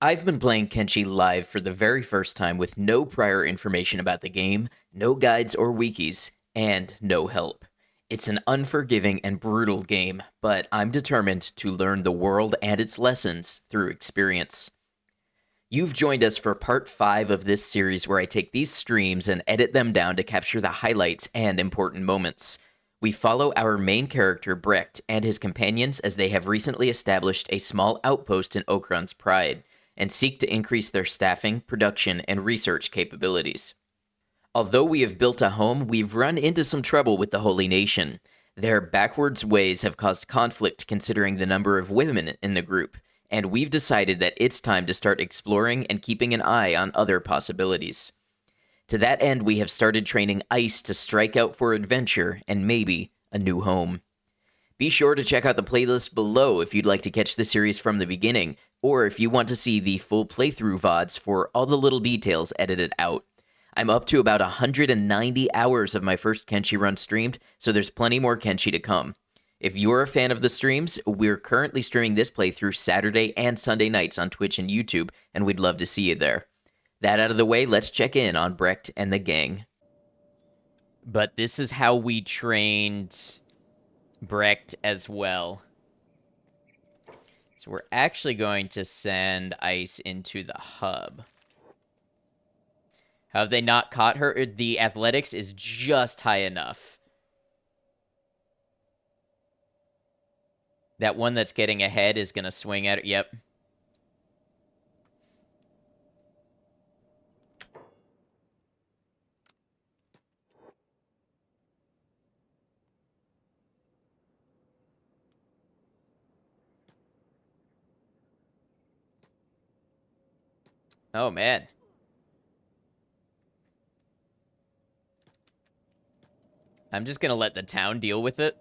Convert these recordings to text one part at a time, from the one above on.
I've been playing Kenshi live for the very first time with no prior information about the game, no guides or wikis, and no help. It's an unforgiving and brutal game, but I'm determined to learn the world and its lessons through experience. You've joined us for part 5 of this series where I take these streams and edit them down to capture the highlights and important moments. We follow our main character, Brecht, and his companions as they have recently established a small outpost in Okran's Pride and seek to increase their staffing, production, and research capabilities. Although we have built a home, we've run into some trouble with the Holy Nation. Their backwards ways have caused conflict considering the number of women in the group, and we've decided that it's time to start exploring and keeping an eye on other possibilities. To that end, we have started training Ice to strike out for adventure and maybe a new home. Be sure to check out the playlist below if you'd like to catch the series from the beginning, or if you want to see the full playthrough VODs for all the little details edited out. I'm up to about 190 hours of my first Kenshi run streamed, so there's plenty more Kenshi to come. If you're a fan of the streams, we're currently streaming this playthrough Saturday and Sunday nights on Twitch and YouTube, and we'd love to see you there. That out of the way, let's check in on Brecht and the gang. But this is how we trained Brecht as well. So we're actually going to send Ice into the hub. How have they not caught her? The athletics is just high enough. That one that's getting ahead is going to swing at it. Yep. Oh, man. I'm just going to let the town deal with it.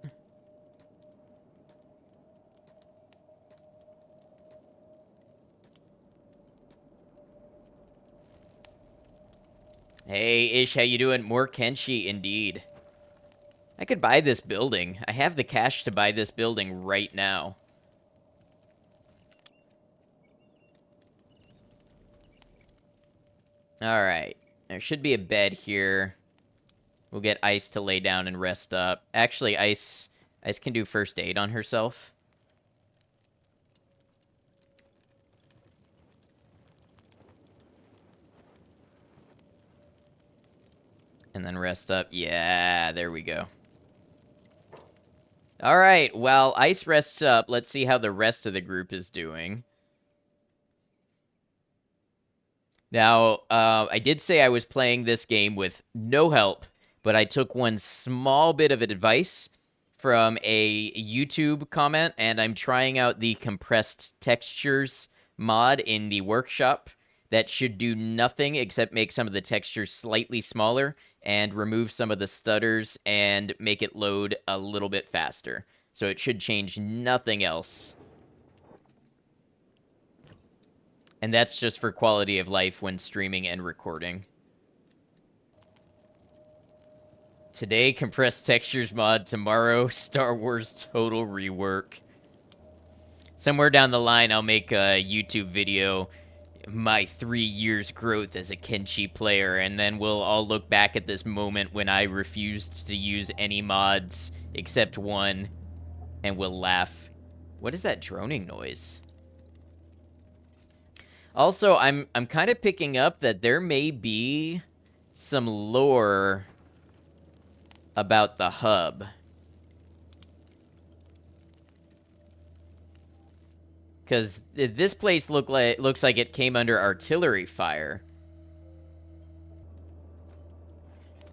Hey, Ish, how you doing? More Kenshi, indeed. I could buy this building. I have the cash to buy this building right now. Alright. There should be a bed here. We'll get Ice to lay down and rest up. Actually, Ice can do first aid on herself. And then rest up. Yeah, there we go. Alright, while Ice rests up, let's see how the rest of the group is doing. Now, I did say I was playing this game with no help, but I took one small bit of advice from a YouTube comment, and I'm trying out the compressed textures mod in the workshop. That should do nothing except make some of the textures slightly smaller and remove some of the stutters and make it load a little bit faster. So it should change nothing else. And that's just for quality of life when streaming and recording. Today, compressed textures mod. Tomorrow, Star Wars total rework. Somewhere down the line, I'll make a YouTube video, my 3 years growth as a Kenshi player, and then we'll all look back at this moment when I refused to use any mods except one, and we'll laugh. What is that droning noise? Also, I'm kind of picking up that there may be some lore about the hub. Because this place looks like it came under artillery fire.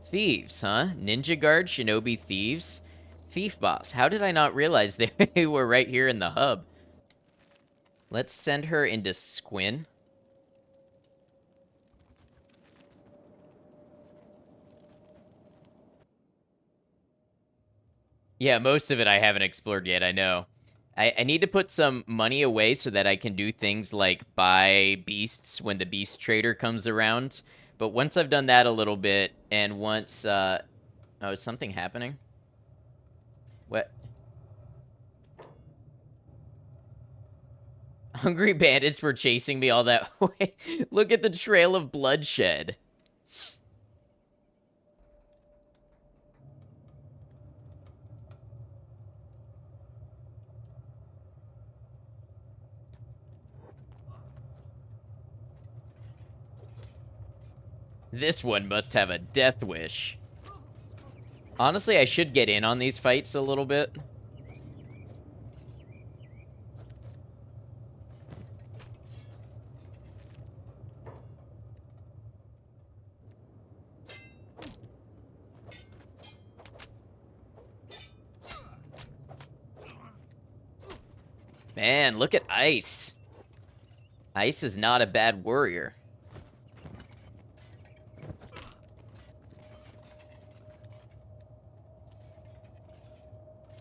Thieves, huh? Ninja guard, shinobi thieves. Thief boss. How did I not realize they were right here in the hub? Let's send her into Squin. Yeah, most of it I haven't explored yet, I know. I need to put some money away so that I can do things like buy beasts when the beast trader comes around. But once I've done that a little bit, and once, oh, is something happening? What? Hungry bandits were chasing me all that way. Look at the trail of bloodshed. This one must have a death wish. Honestly, I should get in on these fights a little bit. Man, look at Ice. Ice is not a bad warrior.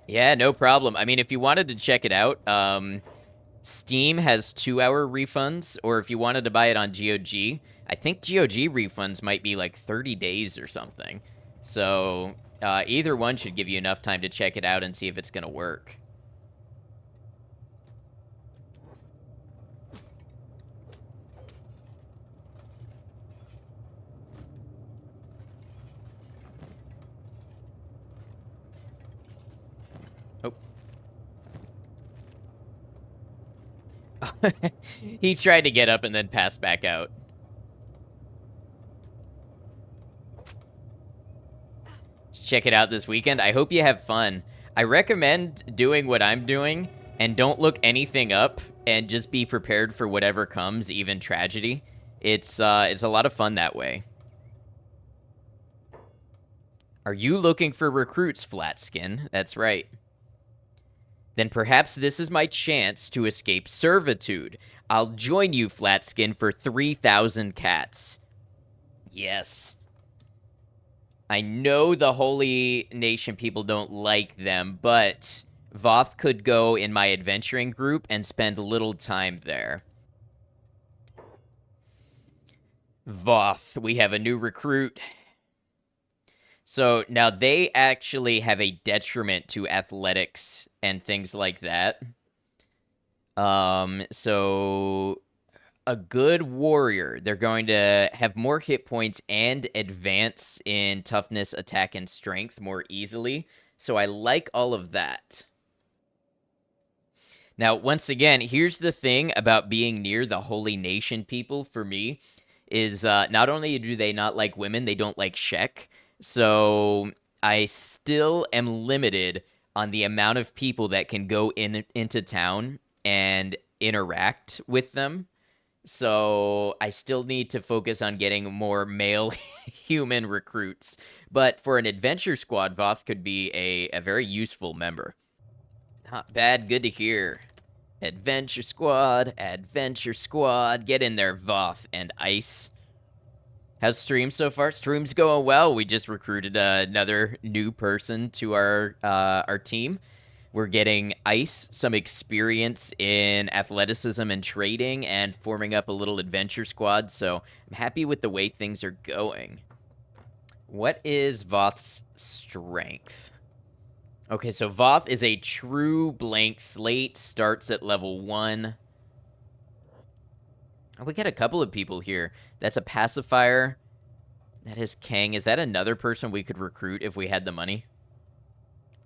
Yeah, no problem. I mean, if you wanted to check it out, Steam has 2-hour refunds, or if you wanted to buy it on GOG, I think GOG refunds might be like 30 days or something. So either one should give you enough time to check it out and see if it's going to work. Oh. He tried to get up and then passed back out. Check it out this weekend. I hope you have fun. I recommend doing what I'm doing and don't look anything up and just be prepared for whatever comes, even tragedy. It's a lot of fun that way. Are you looking for recruits, Flatskin? That's right. Then perhaps this is my chance to escape servitude. I'll join you, Flatskin, for 3,000 cats. Yes. I know the Holy Nation people don't like them, but Voth could go in my adventuring group and spend little time there. Voth, we have a new recruit. So now they actually have a detriment to athletics and things like that. So a good warrior, they're going to have more hit points and advance in toughness, attack, and strength more easily. So I like all of that. Now, once again, here's the thing about being near the Holy Nation people for me is not only do they not like women, they don't like Shek. So I still am limited on the amount of people that can go into town and interact with them. So I still need to focus on getting more male human recruits. But for an adventure squad, Voth could be a very useful member. Not bad, good to hear. Adventure squad, get in there, Voth and Ice. How's stream so far? Stream's going well. We just recruited another new person to our team. We're getting Ice some experience in athleticism and trading and forming up a little adventure squad, so I'm happy with the way things are going. What is Voth's strength? Okay, so Voth is a true blank slate, starts at level 1. Oh, we got a couple of people here. That's a pacifier. That is Kang. Is that another person we could recruit if we had the money?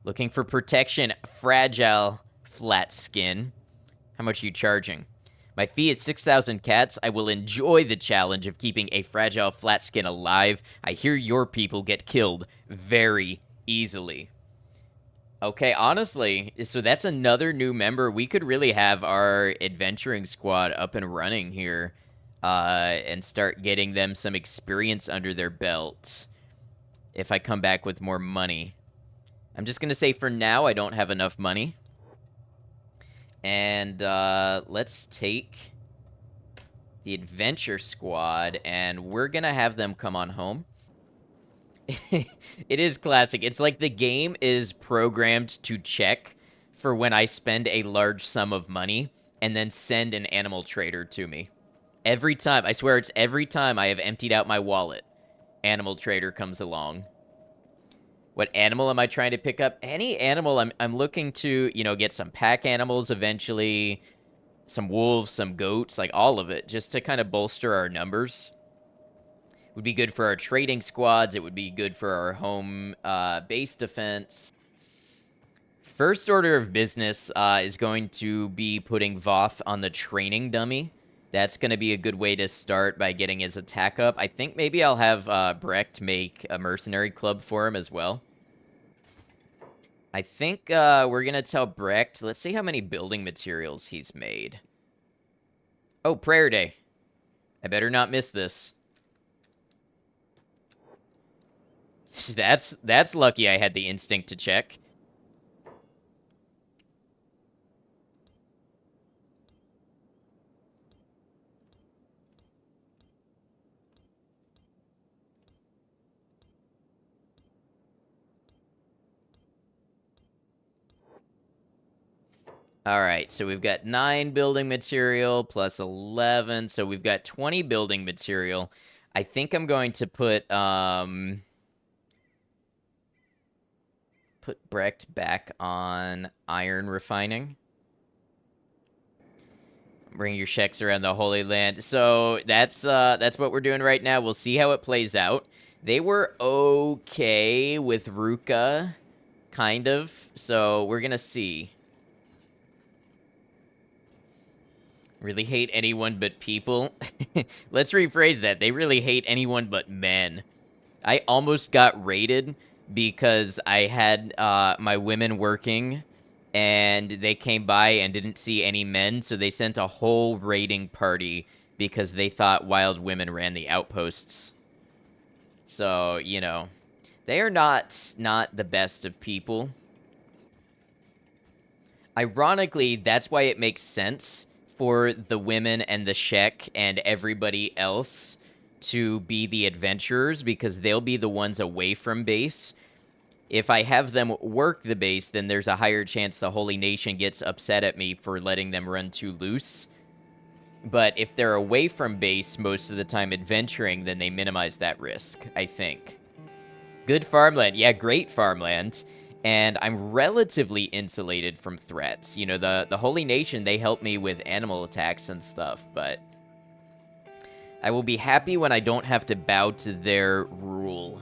Looking for protection. Fragile flat skin. How much are you charging? My fee is 6,000 cats. I will enjoy the challenge of keeping a fragile flat skin alive. I hear your people get killed very easily. Okay, honestly, so that's another new member. We could really have our adventuring squad up and running here and start getting them some experience under their belts if I come back with more money. I'm just going to say for now I don't have enough money. And let's take the adventure squad, and we're going to have them come on home. It is classic. It's like the game is programmed to check for when I spend a large sum of money and then send an animal trader to me. Every time. I swear it's every time I have emptied out my wallet, animal trader comes along. What animal am I trying to pick up? Any animal. I'm looking to, get some pack animals eventually. some wolves, some goats, like all of it, just to kind of bolster our numbers. Would be good for our trading squads. It would be good for our home base defense. First order of business is going to be putting Voth on the training dummy. That's going to be a good way to start by getting his attack up. I think maybe I'll have Brecht make a mercenary club for him as well. I think we're going to tell Brecht, let's see how many building materials he's made. Oh, prayer day. I better not miss this. That's lucky I had the instinct to check. All right, so we've got 9 building material plus 11, so we've got 20 building material. I think I'm going to put Brecht back on iron refining. Bring your sheks around the Holy Land. So that's what we're doing right now. We'll see how it plays out. They were okay with Ruka, kind of. So we're gonna see. Really hate anyone but people. Let's rephrase that. They really hate anyone but men. I almost got raided because I had my women working and they came by and didn't see any men, so they sent a whole raiding party because they thought wild women ran the outposts. So, you know, they are not the best of people. Ironically, that's why it makes sense for the women and the Shek and everybody else to be the adventurers, because they'll be the ones away from base. If I have them work the base, then there's a higher chance the Holy Nation gets upset at me for letting them run too loose. But if they're away from base most of the time adventuring, then they minimize that risk, I think. Good farmland. Yeah, great farmland. And I'm relatively insulated from threats. You know, the Holy Nation, they help me with animal attacks and stuff, but I will be happy when I don't have to bow to their rule.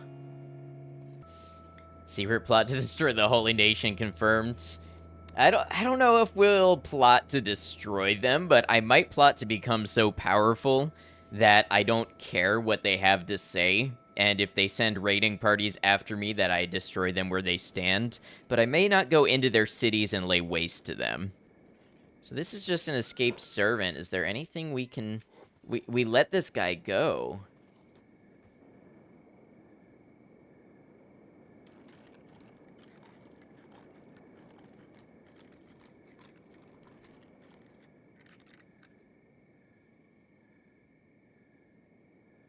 Secret plot to destroy the Holy Nation confirmed. I don't know if we'll plot to destroy them, but I might plot to become so powerful that I don't care what they have to say. And if they send raiding parties after me, that I destroy them where they stand. But I may not go into their cities and lay waste to them. So this is just an escaped servant. Is there anything we can... We let this guy go.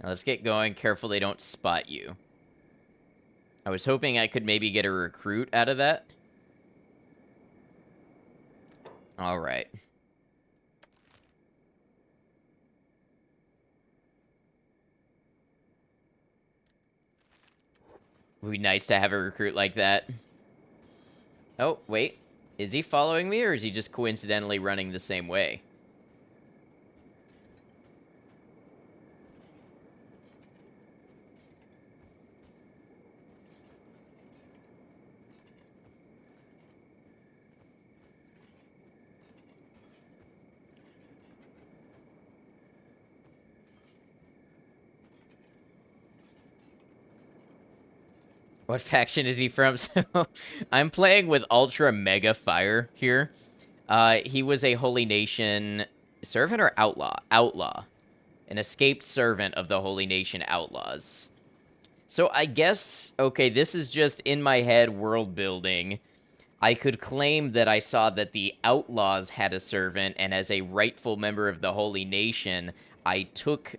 Now let's get going. Careful they don't spot you. I was hoping I could maybe get a recruit out of that. All right. It would be nice to have a recruit like that. Oh, wait. Is he following me, or is he just coincidentally running the same way? What faction is he from? So, I'm playing with Ultra Mega Fire here. He was a Holy Nation servant or outlaw? Outlaw. An escaped servant of the Holy Nation Outlaws. So I guess, okay, this is just in my head world building. I could claim that I saw that the Outlaws had a servant, and as a rightful member of the Holy Nation, I took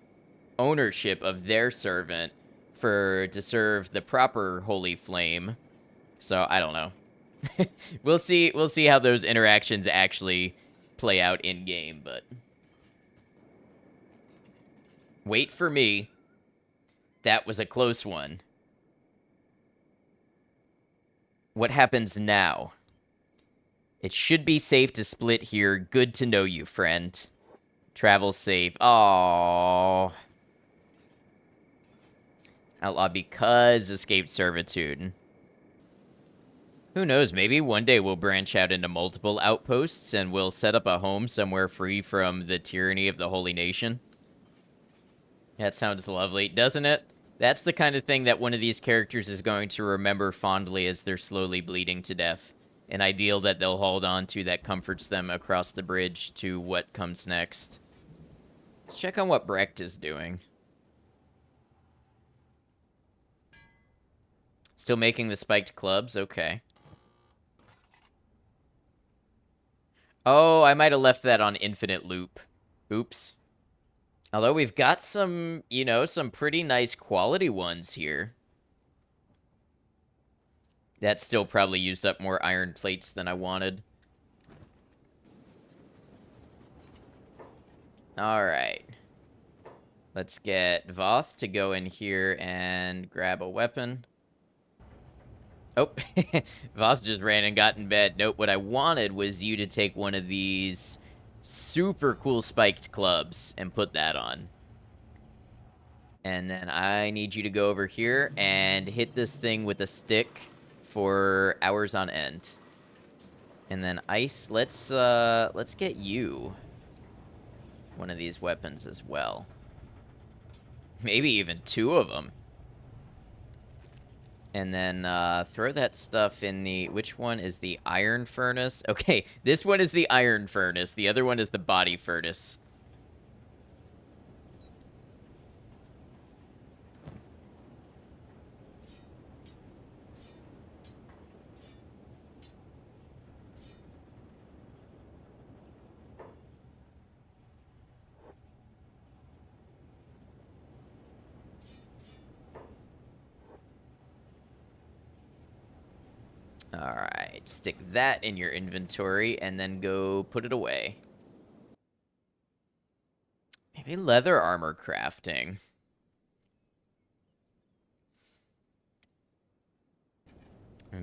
ownership of their servant to serve the proper Holy Flame. So I don't know. We'll see how those interactions actually play out in game, but wait for me. That was a close one. What happens now? It should be safe to split here. Good to know you, friend. Travel safe. Oh. Outlaw because escaped servitude. Who knows, maybe one day we'll branch out into multiple outposts and we'll set up a home somewhere free from the tyranny of the Holy Nation. That sounds lovely, doesn't it? That's the kind of thing that one of these characters is going to remember fondly as they're slowly bleeding to death. An ideal that they'll hold on to that comforts them across the bridge to what comes next. Let's check on what Brecht is doing. Still making the spiked clubs? Okay. Oh, I might have left that on infinite loop. Oops. Although we've got some, you know, some pretty nice quality ones here. That still probably used up more iron plates than I wanted. Alright. Let's get Voth to go in here and grab a weapon. Oh, Voth just ran and got in bed. Nope, what I wanted was you to take one of these super cool spiked clubs and put that on. And then I need you to go over here and hit this thing with a stick for hours on end. And then Ice, let's get you one of these weapons as well. Maybe even two of them. And then throw that stuff in the... Which one is the iron furnace? Okay, this one is the iron furnace. The other one is the body furnace. Alright, stick that in your inventory and then go put it away. Maybe leather armor crafting.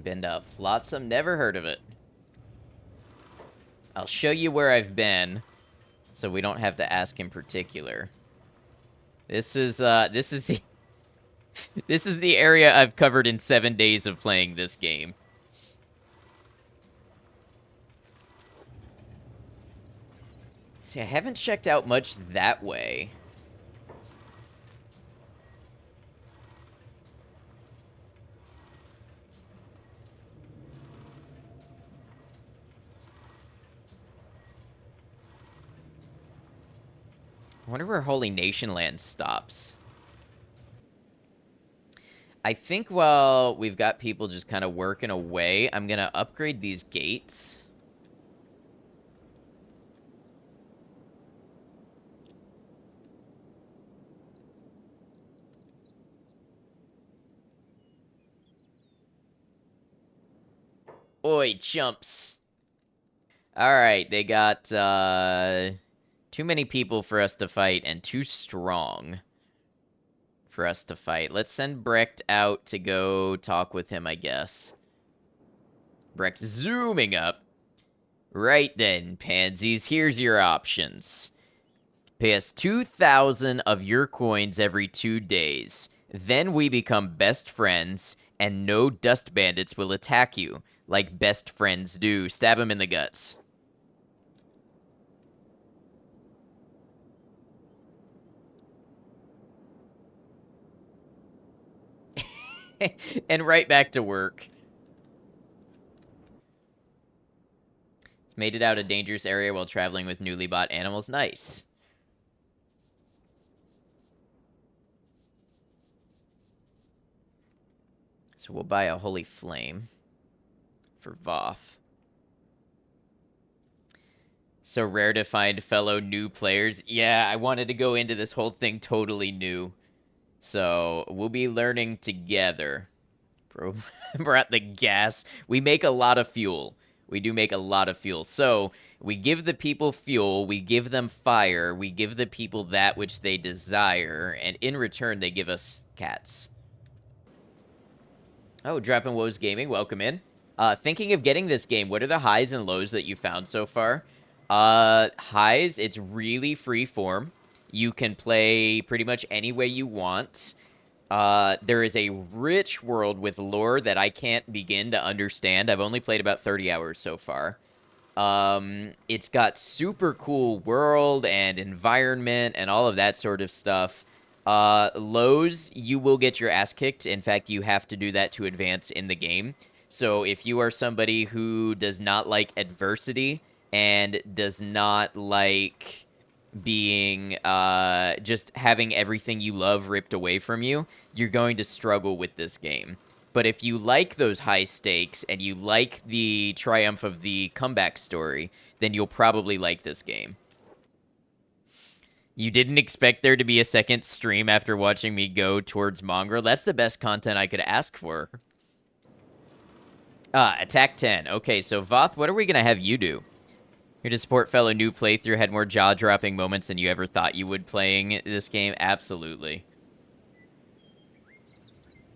Been to Flotsam, never heard of it. I'll show you where I've been, so we don't have to ask in particular. This is the this is the area I've covered in 7 days of playing this game. See, I haven't checked out much that way. I wonder where Holy Nation Land stops. I think while we've got people just kind of working away, I'm going to upgrade these gates. Oi, chumps. Alright, they got, too many people for us to fight, and too strong for us to fight. Let's send Brecht out to go talk with him, I guess. Brecht zooming up. Right then, pansies, here's your options. Pay us 2,000 of your coins every 2 days. Then we become best friends, and no dust bandits will attack you, like best friends do. Stab him in the guts. And right back to work. Made it out a dangerous area while traveling with newly bought animals. Nice. So we'll buy a Holy Flame for Voth. So rare to find fellow new players. Yeah, I wanted to go into this whole thing totally new. So we'll be learning together. Bro, brought the gas. We make a lot of fuel. We do make a lot of fuel. So we give the people fuel. We give them fire. We give the people that which they desire. And in return, they give us cats. Oh, Droppin' Woes Gaming, welcome in. Thinking of getting this game, what are the highs and lows that you found so far? Highs, it's really free form. You can play pretty much any way you want. There is a rich world with lore that I can't begin to understand. I've only played about 30 hours so far. It's got super cool world and environment and all of that sort of stuff. Lows, you will get your ass kicked. In fact, you have to do that to advance in the game. So if you are somebody who does not like adversity and does not like being just having everything you love ripped away from you, you're going to struggle with this game. But if you like those high stakes and you like the triumph of the comeback story, then you'll probably like this game. You didn't expect there to be a second stream after watching me go towards Mongrel? That's the best content I could ask for. Attack 10. Okay, so Voth, what are we going to have you do? Here to support fellow new playthrough, had more jaw-dropping moments than you ever thought you would playing this game? Absolutely.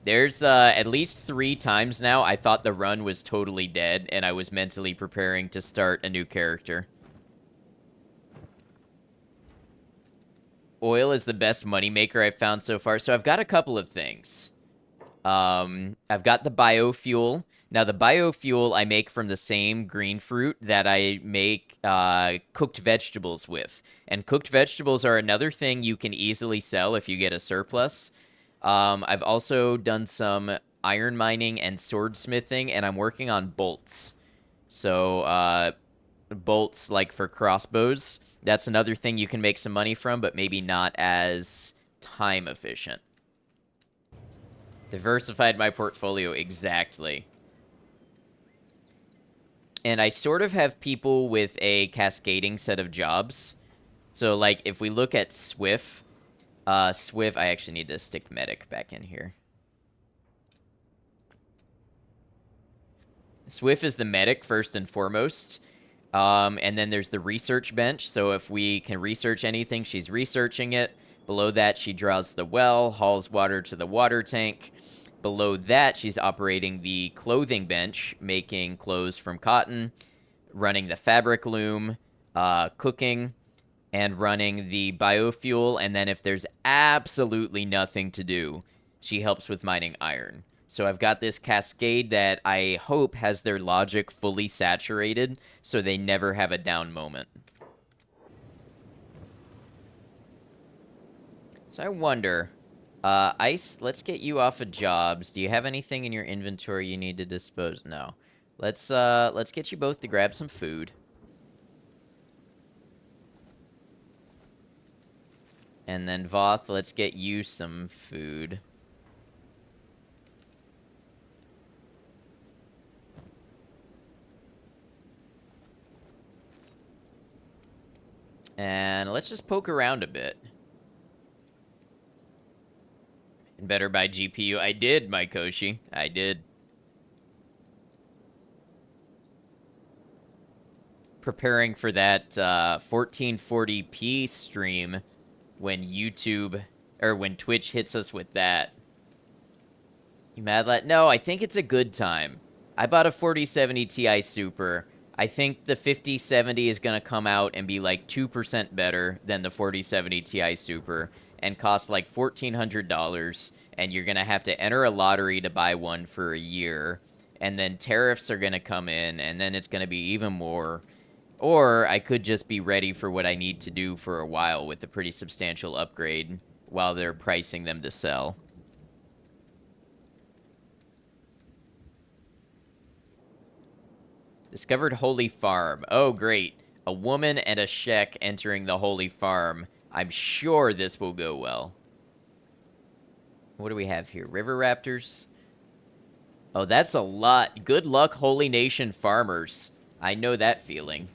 There's at least 3 times now I thought the run was totally dead, and I was mentally preparing to start a new character. Oil is the best moneymaker I've found so far. So I've got a couple of things. I've got the biofuel. Now, the biofuel I make from the same green fruit that I make cooked vegetables with. And cooked vegetables are another thing you can easily sell if you get a surplus. I've also done some iron mining and swordsmithing, and I'm working on bolts. So, bolts like for crossbows. That's another thing you can make some money from, but maybe not as time efficient. Diversified my portfolio, exactly. And I sort of have people with a cascading set of jobs. So, like, if we look at Swift, Swift, I actually need to stick medic back in here. Swift is the medic, first and foremost. And then there's the research bench. So if we can research anything, she's researching it. Below that, she draws the well, hauls water to the water tank. Below that, she's operating the clothing bench, making clothes from cotton, running the fabric loom, cooking, and running the biofuel. And then if there's absolutely nothing to do, she helps with mining iron. So I've got this cascade that I hope has their logic fully saturated so they never have a down moment. So I wonder, Ice, let's get you off of jobs. Do you have anything in your inventory you need to dispose? No. Let's get you both to grab some food. And then Voth, let's get you some food. And let's just poke around a bit. And better buy GPU. I did, my Koshi. I did. Preparing for that 1440p stream when YouTube, or when Twitch hits us with that. You mad lad? No, I think it's a good time. I bought a 4070 Ti Super. I think the 5070 is going to come out and be like 2% better than the 4070 Ti Super and cost like $1,400. And you're going to have to enter a lottery to buy one for a year. And then tariffs are going to come in, and then it's going to be even more. Or I could just be ready for what I need to do for a while with a pretty substantial upgrade while they're pricing them to sell. Discovered Holy Farm. Oh, great. A woman and a Shek entering the Holy Farm. I'm sure this will go well. What do we have here? River Raptors? Oh, that's a lot. Good luck, Holy Nation farmers. I know that feeling.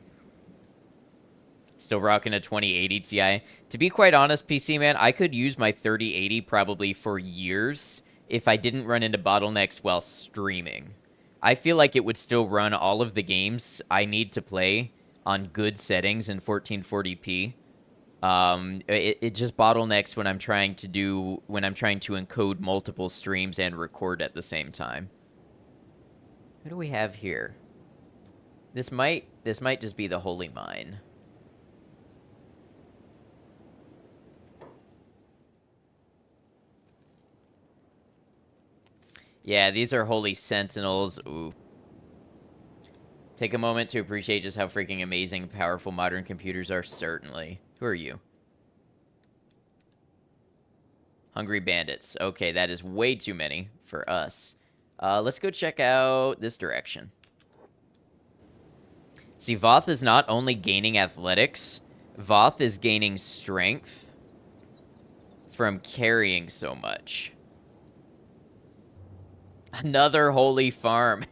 Still rocking a 2080 Ti. To be quite honest, PC man, I could use my 3080 probably for years if I didn't run into bottlenecks while streaming. I feel like it would still run all of the games I need to play on good settings in 1440p. It just bottlenecks when I'm trying to encode multiple streams and record at the same time. Who do we have here? This might just be the Holy Mine. Yeah, these are Holy Sentinels. Ooh. Take a moment to appreciate just how freaking amazing and powerful modern computers are, certainly. Who are you? Hungry Bandits. Okay, that is way too many for us. Let's go check out this direction. See, Voth is not only gaining athletics, Voth is gaining strength from carrying so much. Another holy farm.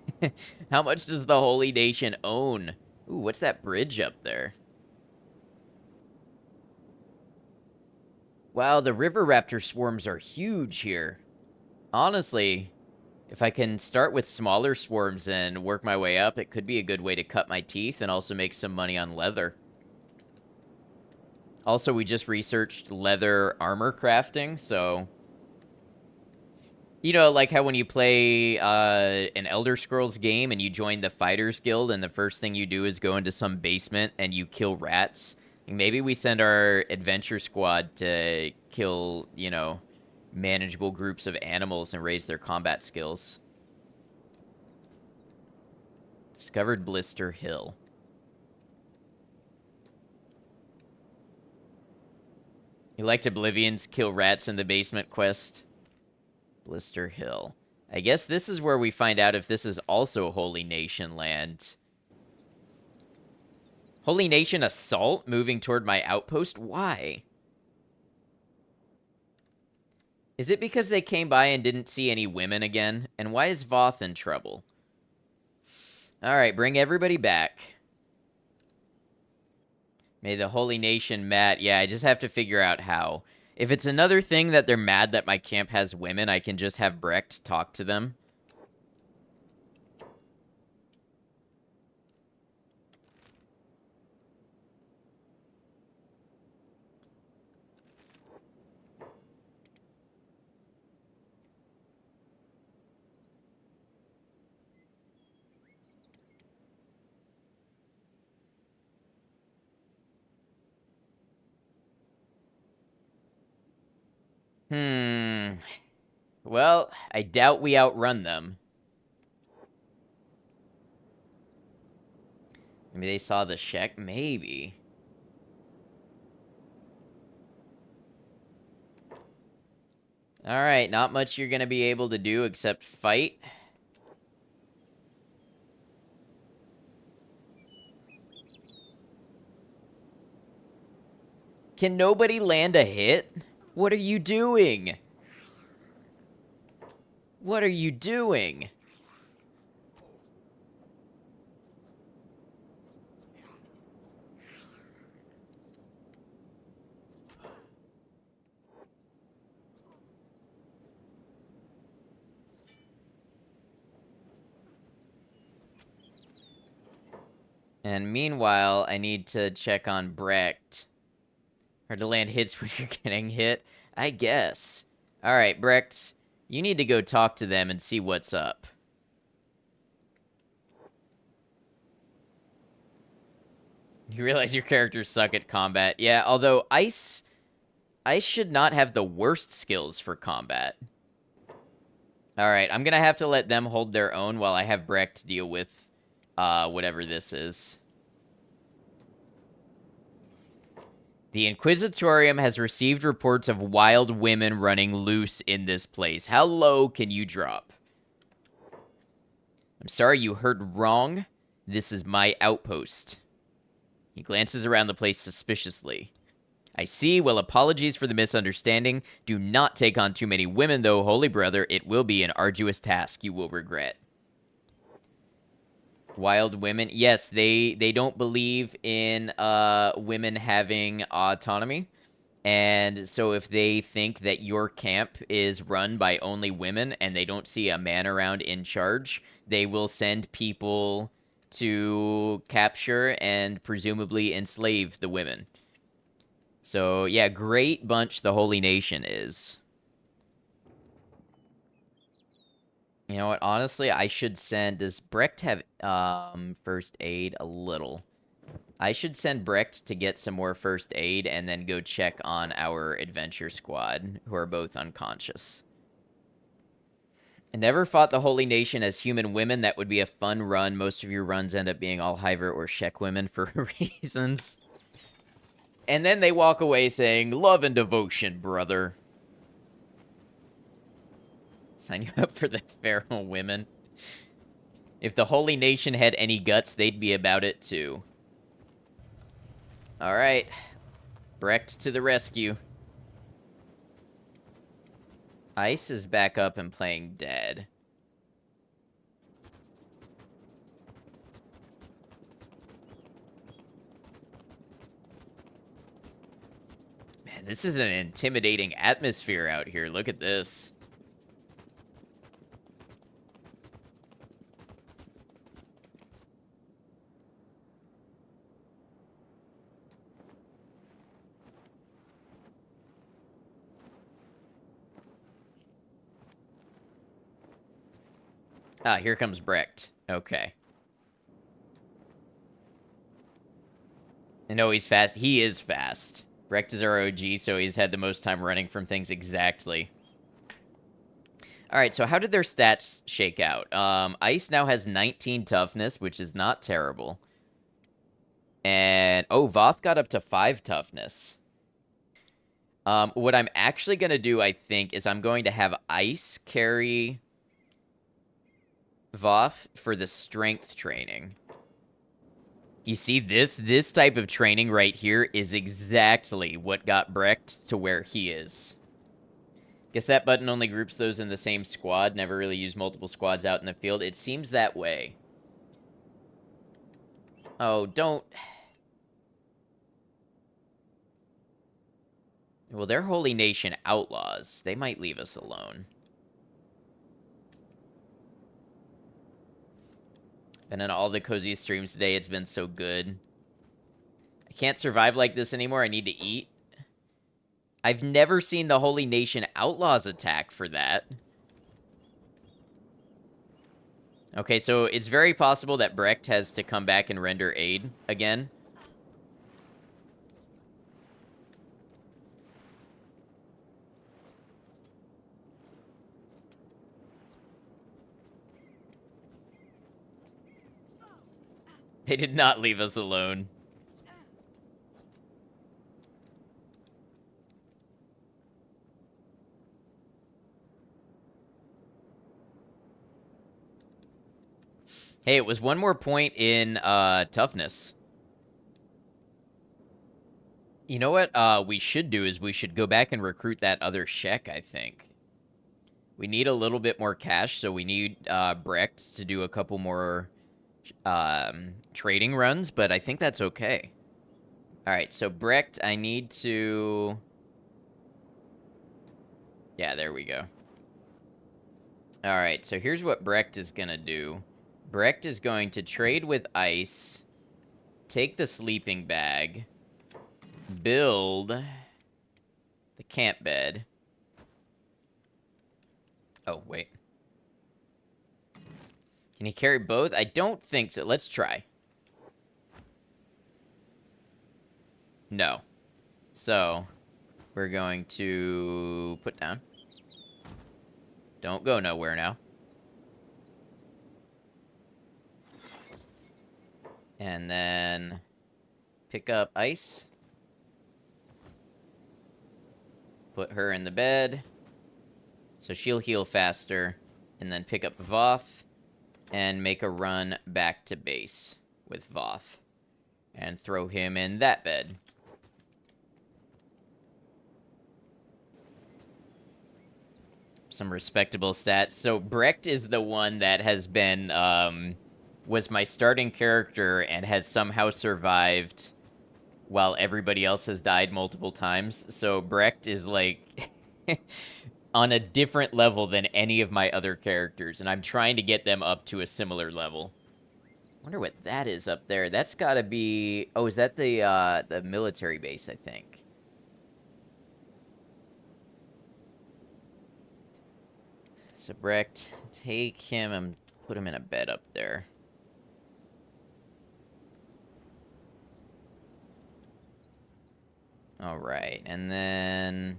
How much does the Holy Nation own? Ooh, what's that bridge up there? Wow, the river raptor swarms are huge here. Honestly, if I can start with smaller swarms and work my way up, it could be a good way to cut my teeth and also make some money on leather. Also, we just researched leather armor crafting, so... You know, like how when you play an Elder Scrolls game and you join the Fighters Guild and the first thing you do is go into some basement and you kill rats? Maybe we send our adventure squad to kill, you know, manageable groups of animals and raise their combat skills. Discovered Blister Hill. You liked Oblivion's kill rats in the basement quest? Blister Hill. I guess this is where we find out if this is also Holy Nation land. Holy Nation assault moving toward my outpost? Why? Is it because they came by and didn't see any women again? And why is Voth in trouble? Alright, bring everybody back. May the Holy Nation mat. Yeah, I just have to figure out how. If it's another thing that they're mad that my camp has women, I can just have Brecht talk to them. Well, I doubt we outrun them. Maybe they saw the Shek? Maybe. Alright, not much you're gonna be able to do except fight. Can nobody land a hit? What are you doing? What are you doing? And meanwhile, I need to check on Brecht. Hard to land hits when you're getting hit? I guess. Alright, Brecht, you need to go talk to them and see what's up. You realize your characters suck at combat. Yeah, although Ice should not have the worst skills for combat. Alright, I'm gonna have to let them hold their own while I have Brecht deal with whatever this is. The Inquisitorium has received reports of wild women running loose in this place. How low can you drop? I'm sorry, you heard wrong. This is my outpost. He glances around the place suspiciously. I see. Well, apologies for the misunderstanding. Do not take on too many women, though, holy brother. It will be an arduous task you will regret. Wild women? Yes, they don't believe in women having autonomy. And so if they think that your camp is run by only women and they don't see a man around in charge, they will send people to capture and presumably enslave the women. So, yeah, great bunch the Holy Nation is. You know what? Honestly, I should send... Does Brecht have first aid? A little. I should send Brecht to get some more first aid and then go check on our adventure squad, who are both unconscious. I never fought the Holy Nation as human women. That would be a fun run. Most of your runs end up being all Hiver or Shek women for reasons. And then they walk away saying, love and devotion, brother. Sign you up for the feral women. If the Holy Nation had any guts, they'd be about it too. All right. Brecht to the rescue. Ice is back up and playing dead. Man, this is an intimidating atmosphere out here. Look at this. Ah, here comes Brecht. Okay. I know he's fast. He is fast. Brecht is our OG, so he's had the most time running from things exactly. All right, so how did their stats shake out? Ice now has 19 toughness, which is not terrible. And, oh, Voth got up to 5 toughness. What I'm actually going to do, I think, is I'm going to have Ice carry Voth for the strength training. You see, this type of training right here is exactly what got Brecht to where he is. Guess that button only groups those in the same squad. Never really use multiple squads out in the field. It seems that way. Oh, don't... Well, they're Holy Nation outlaws. They might leave us alone. Been in all the coziest streams today. It's been so good. I can't survive like this anymore. I need to eat. I've never seen the Holy Nation outlaws attack for that. Okay, so it's very possible that Brecht has to come back and render aid again. They did not leave us alone. Hey, it was one more point in toughness. You know what we should do is we should go back and recruit that other Shek, I think. We need a little bit more cash, so we need Brecht to do a couple more trading runs, but I think that's okay. All right, so Brecht, I need to... Yeah, there we go. All right, so here's what Brecht is going to do. Brecht is going to trade with Ice, take the sleeping bag, build the camp bed. Oh, wait. Can he carry both? I don't think so. Let's try. No. So, we're going to put down. Don't go nowhere now. And then pick up Ice. Put her in the bed. So she'll heal faster. And then pick up Voth. And make a run back to base with Voth. And throw him in that bed. Some respectable stats. So Brecht is the one that has been, was my starting character and has somehow survived while everybody else has died multiple times. So Brecht is like on a different level than any of my other characters, and I'm trying to get them up to a similar level. Wonder what that is up there. That's gotta be... Oh, is that the military base, I think? So Brecht, take him and put him in a bed up there. All right, and then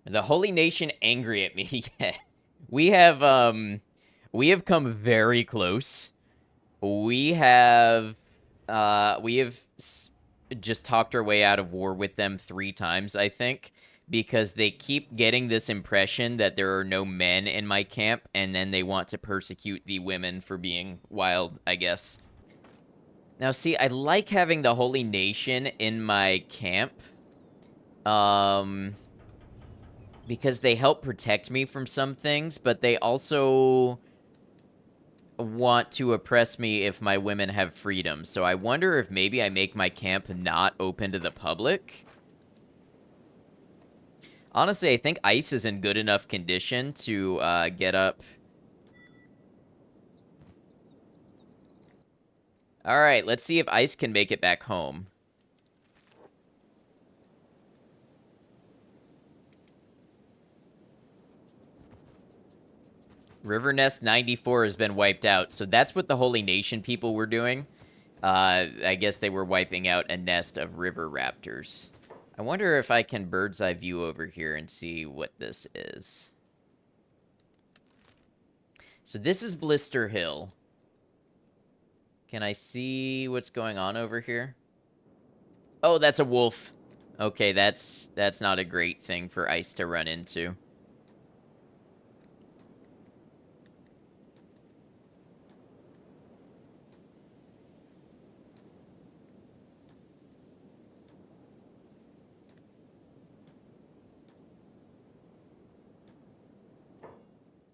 the Holy Nation angry at me. we have come very close. We have just talked our way out of war with them 3 times, I think, because they keep getting this impression that there are no men in my camp, and then they want to persecute the women for being wild, I guess. Now, see, I like having the Holy Nation in my camp, because they help protect me from some things, but they also want to oppress me if my women have freedom. So I wonder if maybe I make my camp not open to the public. Honestly, I think Ice is in good enough condition to get up. All right, let's see if Ice can make it back home. River Nest 94 has been wiped out, so that's what the Holy Nation people were doing. I guess they were wiping out a nest of river raptors. I wonder if I can bird's eye view over here and see what this is. So this is Blister Hill. Can I see what's going on over here? Oh, that's a wolf. Okay, that's not a great thing for Ice to run into.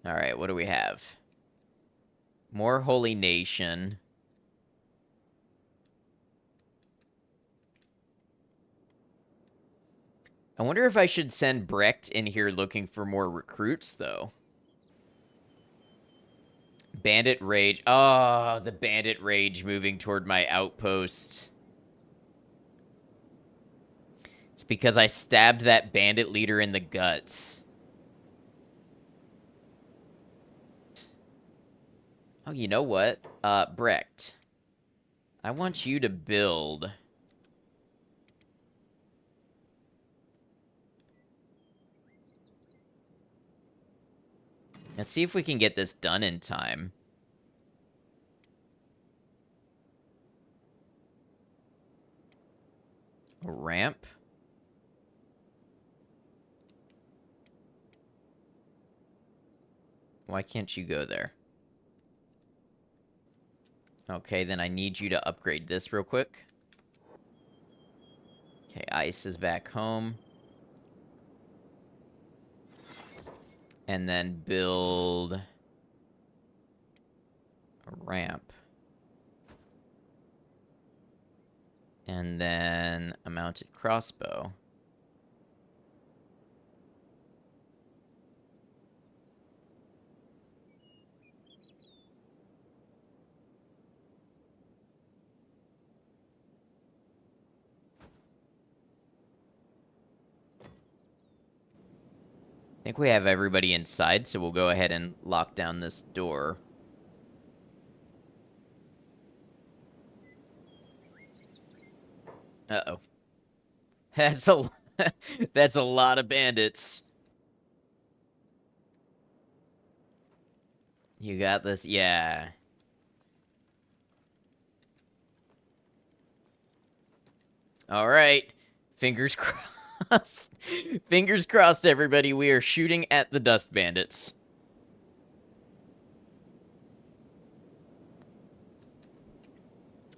All right, what do we have? More Holy Nation. I wonder if I should send Brecht in here looking for more recruits, though. Bandit Rage. Oh, the Bandit Rage moving toward my outpost. It's because I stabbed that bandit leader in the guts. Oh, you know what? Brecht. I want you to build... Let's see if we can get this done in time. A ramp? Why can't you go there? Okay, then I need you to upgrade this real quick. Okay, Ice is back home. And then build a ramp. And then a mounted crossbow. I think we have everybody inside, so we'll go ahead and lock down this door. Uh-oh. That's a that's a lot of bandits. You got this? Yeah. All right. Fingers crossed. Fingers crossed, everybody. We are shooting at the dust bandits.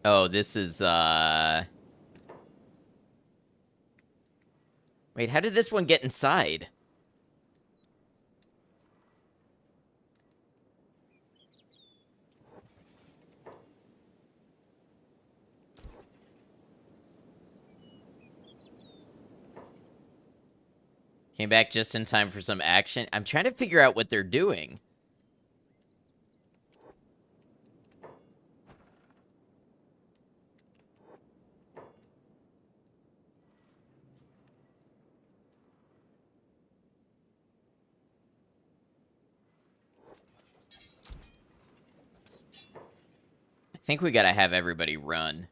Oh, this is, Wait, how did this one get inside? Came back just in time for some action. I'm trying to figure out what they're doing. think we gotta have everybody run.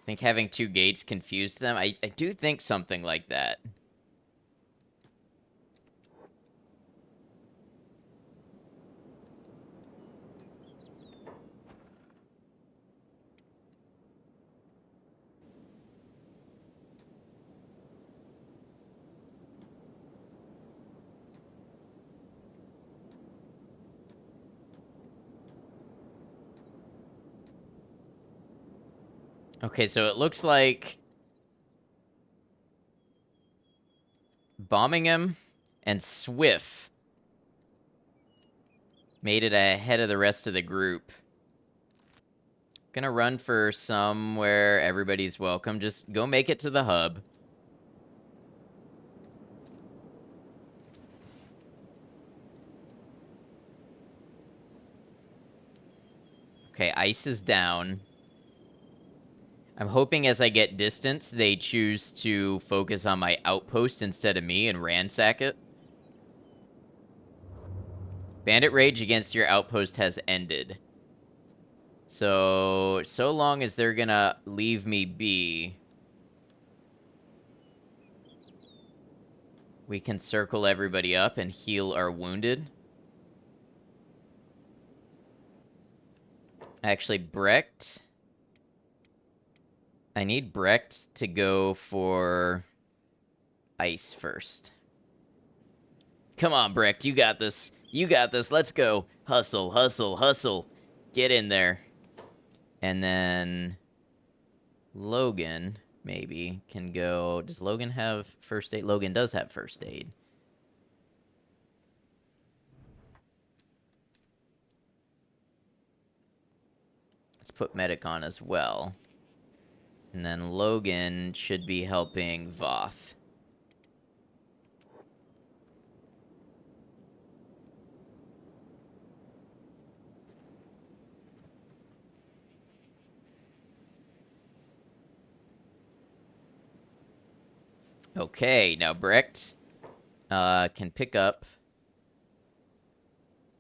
I think having two gates confused them. I do think something like that. Okay, so it looks like Bombingham and Swift made it ahead of the rest of the group. Gonna run for somewhere everybody's welcome. Just go make it to the hub. Okay, ice is down. I'm hoping as I get distance, they choose to focus on my outpost instead of me and ransack it. Bandit rage against your outpost has ended. So long as they're gonna leave me be, we can circle everybody up and heal our wounded. Actually, Brecht. I need Brecht to go for ice first. Come on, Brecht. You got this. You got this. Let's go. Hustle, hustle, hustle. Get in there. And then Logan, maybe, can go... Does Logan have first aid? Logan does have first aid. Let's put medic on as well. And then Logan should be helping Voth. Okay, now Brecht can pick up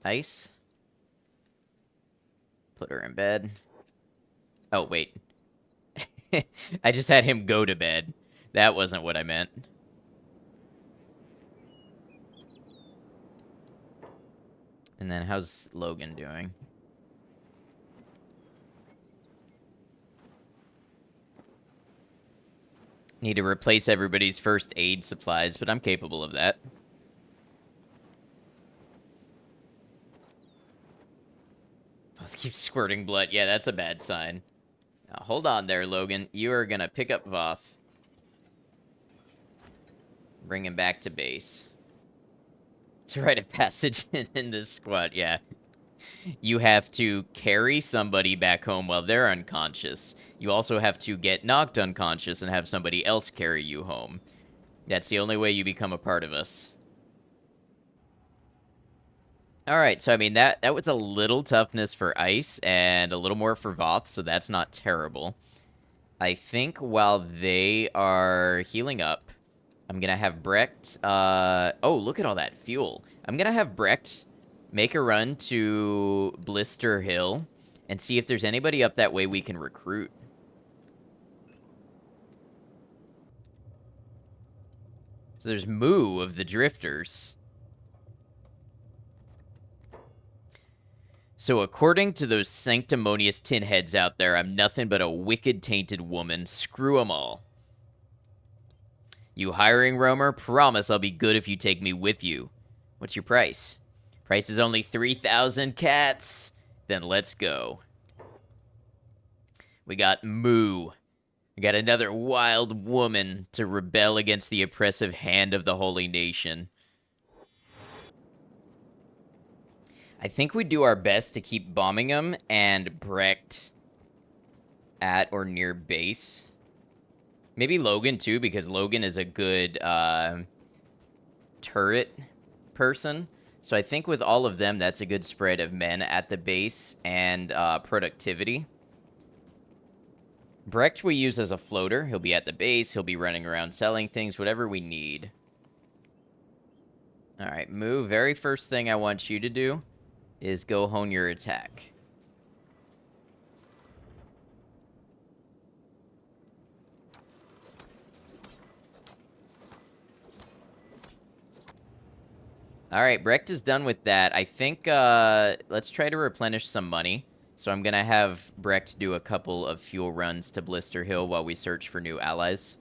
ice. Put her in bed. Oh, wait. I just had him go to bed. That wasn't what I meant. And then how's Logan doing? Need to replace everybody's first aid supplies, but I'm capable of that. Voth keeps squirting blood. Yeah, that's a bad sign. Now, hold on there, Logan. You are gonna pick up Voth. Bring him back to base. It's a rite of passage in this squad, yeah. You have to carry somebody back home while they're unconscious. You also have to get knocked unconscious and have somebody else carry you home. That's the only way you become a part of us. Alright, so I mean, that was a little toughness for Ice and a little more for Voth, so that's not terrible. I think while they are healing up, I'm gonna have Brecht... oh, look at all that fuel. I'm gonna have Brecht make a run to Blister Hill and see if there's anybody up that way we can recruit. So there's Moo of the Drifters. So according to those sanctimonious tin heads out there, I'm nothing but a wicked tainted woman. Screw 'em all. You hiring, roamer? Promise I'll be good if you take me with you. What's your price? Price is only 3,000 cats. Then let's go. We got Moo. We got another wild woman to rebel against the oppressive hand of the holy nation. I think we do our best to keep Bombingham and Brecht at or near base. Maybe Logan, too, because Logan is a good turret person. So I think with all of them, that's a good spread of men at the base and productivity. Brecht we use as a floater. He'll be at the base. He'll be running around selling things, whatever we need. All right, Moo, very first thing I want you to do is go hone your attack. All right, Brecht is done with that. I think let's try to replenish some money. So I'm going to have Brecht do a couple of fuel runs to Blister Hill while we search for new allies.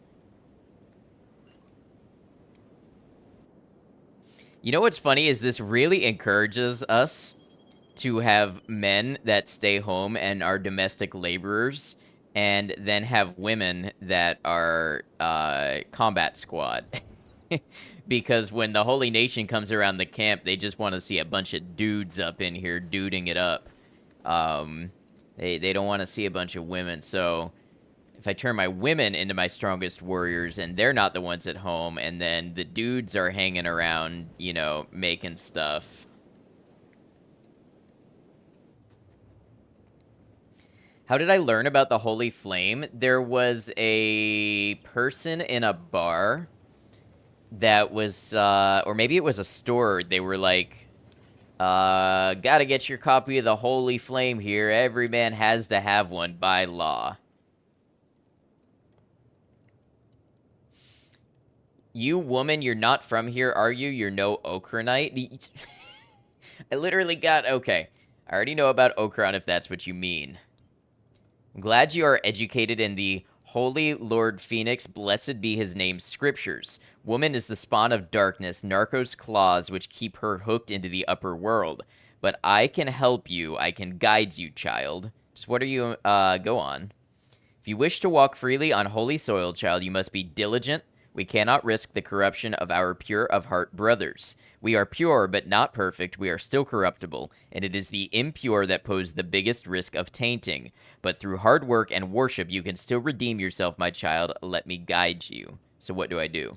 You know what's funny is this really encourages us to have men that stay home and are domestic laborers, and then have women that are combat squad. Because when the Holy Nation comes around the camp, they just want to see a bunch of dudes up in here duding it up. They don't want to see a bunch of women. So if I turn my women into my strongest warriors and they're not the ones at home, and then the dudes are hanging around, you know, making stuff. How did I learn about the Holy Flame? There was a person in a bar that was, or maybe it was a store. They were like, gotta get your copy of the Holy Flame here. Every man has to have one by law. You woman, you're not from here, are you? You're no Okranite? I literally got, okay. I already know about Okran if that's what you mean. I'm glad you are educated in the Holy Lord Phoenix, blessed be his name, scriptures. Woman is the spawn of darkness, Narco's claws, which keep her hooked into the upper world. But I can help you, I can guide you, child. Just what are you, go on. If you wish to walk freely on holy soil, child, you must be diligent. We cannot risk the corruption of our pure of heart brothers. We are pure, but not perfect. We are still corruptible, and it is the impure that pose the biggest risk of tainting. But through hard work and worship, you can still redeem yourself, my child. Let me guide you. So what do I do?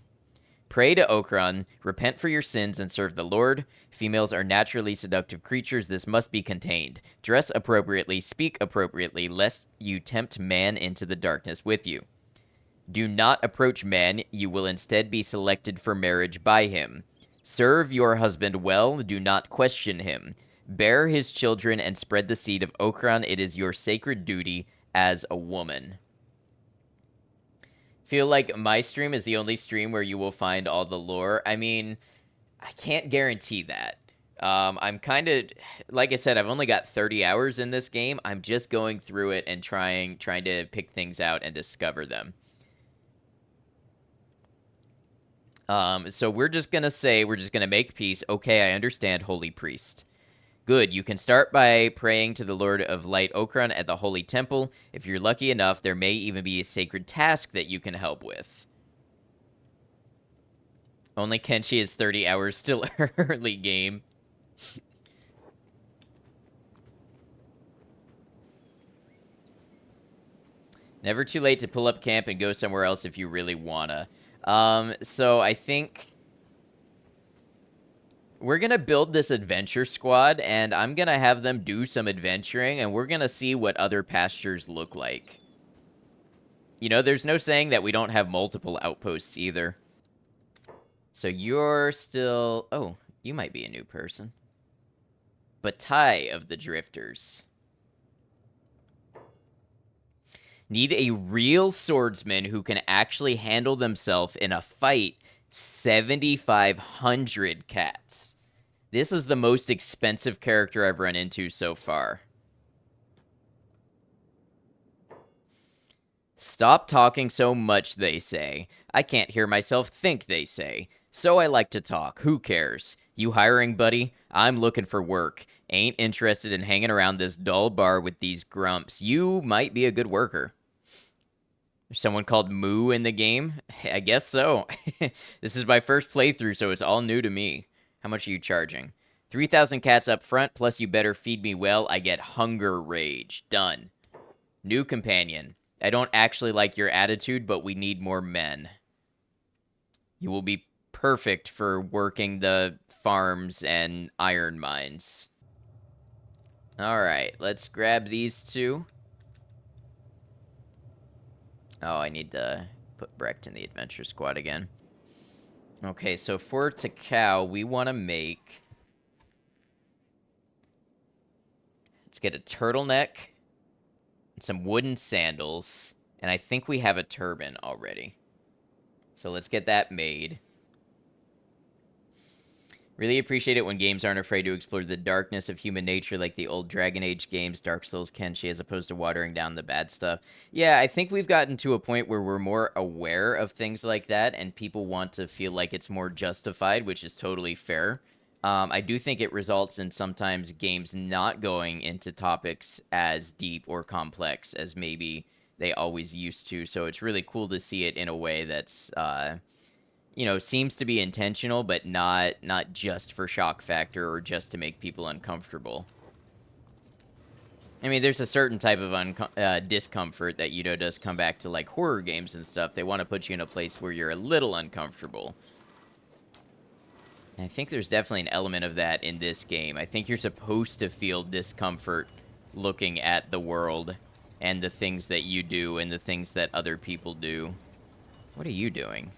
Pray to Okran, repent for your sins, and serve the Lord. Females are naturally seductive creatures. This must be contained. Dress appropriately, speak appropriately, lest you tempt man into the darkness with you. Do not approach man. You will instead be selected for marriage by him. Serve your husband well. Do not question him. Bear his children and spread the seed of Okran. It is your sacred duty as a woman. Feel like my stream is the only stream where you will find all the lore. I mean, I can't guarantee that. I'm kind of, like I said, I've only got 30 hours in this game. I'm just going through it and trying to pick things out and discover them. So we're just gonna make peace. Okay, I understand, holy priest. Good, you can start by praying to the Lord of Light Okran at the Holy Temple. If you're lucky enough, there may even be a sacred task that you can help with. Only Kenshi is 30 hours, still early game. Never too late to pull up camp and go somewhere else if you really wanna. So I think we're going to build this adventure squad, and I'm going to have them do some adventuring, and we're going to see what other pastures look like. You know, there's no saying that we don't have multiple outposts either. So you're still... Oh, you might be a new person. Batai of the Drifters. Need a real swordsman who can actually handle themselves in a fight. 7,500 cats. This is the most expensive character I've run into so far. Stop talking so much, they say. I can't hear myself think, they say. So I like to talk. Who cares? You hiring, buddy? I'm looking for work. Ain't interested in hanging around this dull bar with these grumps. You might be a good worker. There's someone called Moo in the game? I guess so. This is my first playthrough, so it's all new to me. How much are you charging? 3,000 cats up front, plus you better feed me well. I get hunger rage. Done. New companion. I don't actually like your attitude, but we need more men. You will be perfect for working the farms and iron mines. Alright, let's grab these two. Oh, I need to put Brecht in the adventure squad again. Okay, so for Takao, we want to make... Let's get a turtleneck, and some wooden sandals, and I think we have a turban already. So let's get that made. Really appreciate it when games aren't afraid to explore the darkness of human nature like the old Dragon Age games, Dark Souls, Kenshi, as opposed to watering down the bad stuff. Yeah, I think we've gotten to a point where we're more aware of things like that, and people want to feel like it's more justified, which is totally fair. I do think it results in sometimes games not going into topics as deep or complex as maybe they always used to, so it's really cool to see it in a way that's... seems to be intentional, but not just for shock factor or just to make people uncomfortable. I mean, there's a certain type of discomfort that, does come back to, like, horror games and stuff. They want to put you in a place where you're a little uncomfortable. And I think there's definitely an element of that in this game. I think you're supposed to feel discomfort looking at the world and the things that you do and the things that other people do. What are you doing?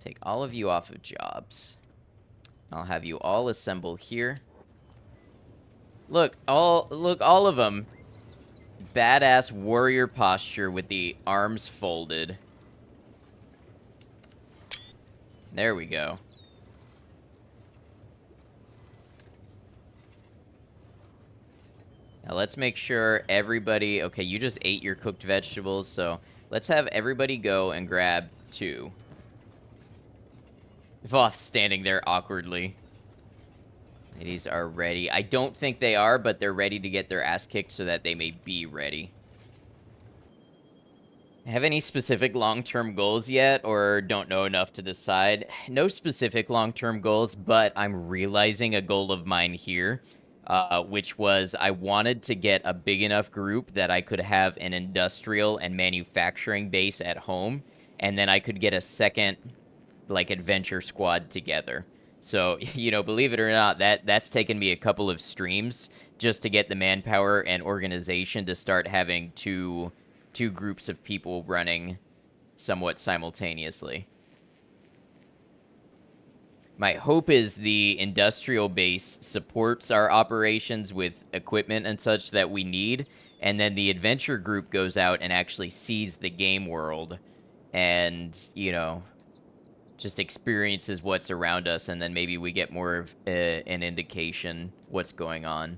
Take all of you off of jobs. I'll have you all assemble here. Look, all of them. Badass warrior posture with the arms folded. There we go. Now let's make sure everybody... Okay, you just ate your cooked vegetables, so let's have everybody go and grab 2. Voth standing there awkwardly. Ladies are ready. I don't think they are, but they're ready to get their ass kicked so that they may be ready. Have any specific long-term goals yet, or don't know enough to decide? No specific long-term goals, but I'm realizing a goal of mine here, which was I wanted to get a big enough group that I could have an industrial and manufacturing base at home, and then I could get a second, like, adventure squad together. So, believe it or not, that's taken me a couple of streams just to get the manpower and organization to start having two groups of people running somewhat simultaneously. My hope is the industrial base supports our operations with equipment and such that we need, and then the adventure group goes out and actually sees the game world and, just experiences what's around us, and then maybe we get more of an indication what's going on.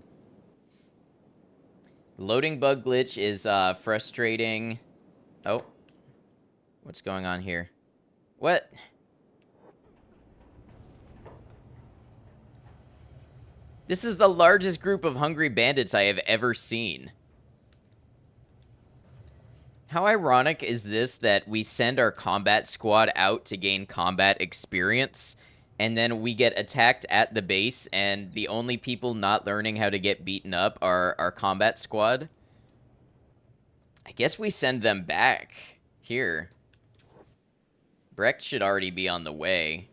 Loading bug glitch is frustrating. Oh. What's going on here? What? This is the largest group of hungry bandits I have ever seen. How ironic is this that we send our combat squad out to gain combat experience, and then we get attacked at the base, and the only people not learning how to get beaten up are our combat squad? I guess we send them back here. Brecht should already be on the way.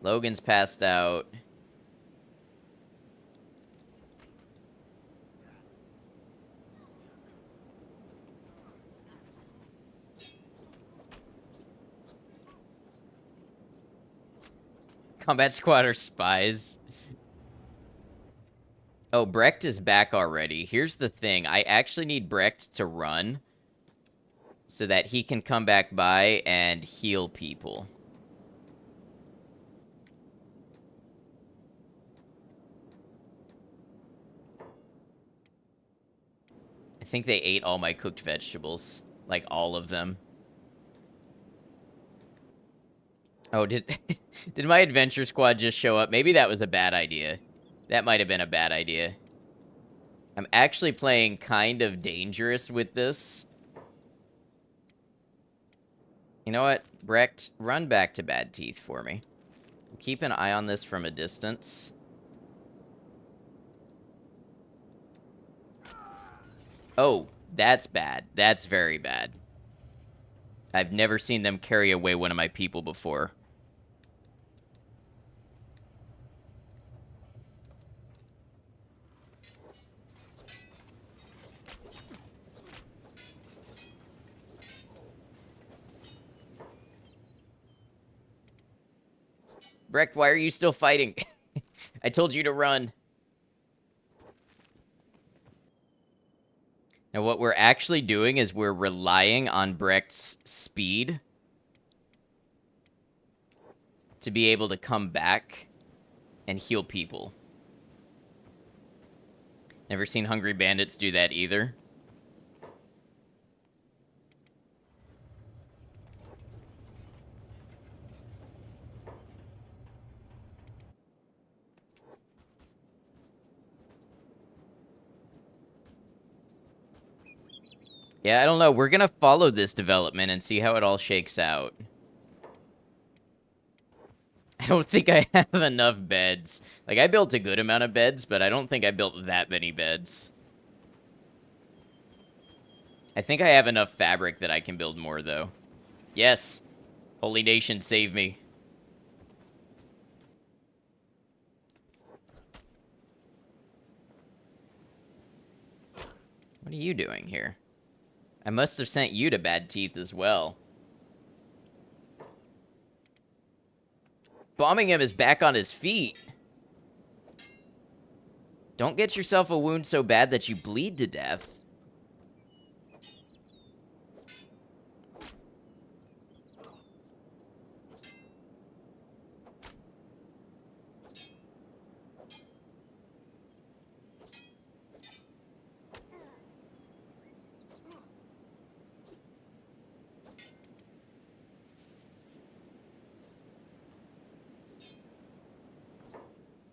Logan's passed out. Combat squad are spies. Oh, Brecht is back already. Here's the thing. I actually need Brecht to run so that he can come back by and heal people. I think they ate all my cooked vegetables. Like, all of them. Oh, did my adventure squad just show up? Maybe that was a bad idea. That might have been a bad idea. I'm actually playing kind of dangerous with this. You know what? Brecht, run back to Bad Teeth for me. Keep an eye on this from a distance. Oh, that's bad. That's very bad. I've never seen them carry away one of my people before. Brecht, why are you still fighting? I told you to run. Now, what we're actually doing is we're relying on Brecht's speed to be able to come back and heal people. Never seen Hungry Bandits do that either. Yeah, I don't know. We're gonna follow this development and see how it all shakes out. I don't think I have enough beds. Like, I built a good amount of beds, but I don't think I built that many beds. I think I have enough fabric that I can build more, though. Yes! Holy Nation, save me. What are you doing here? I must have sent you to Bad Teeth as well. Bombing him is back on his feet. Don't get yourself a wound so bad that you bleed to death.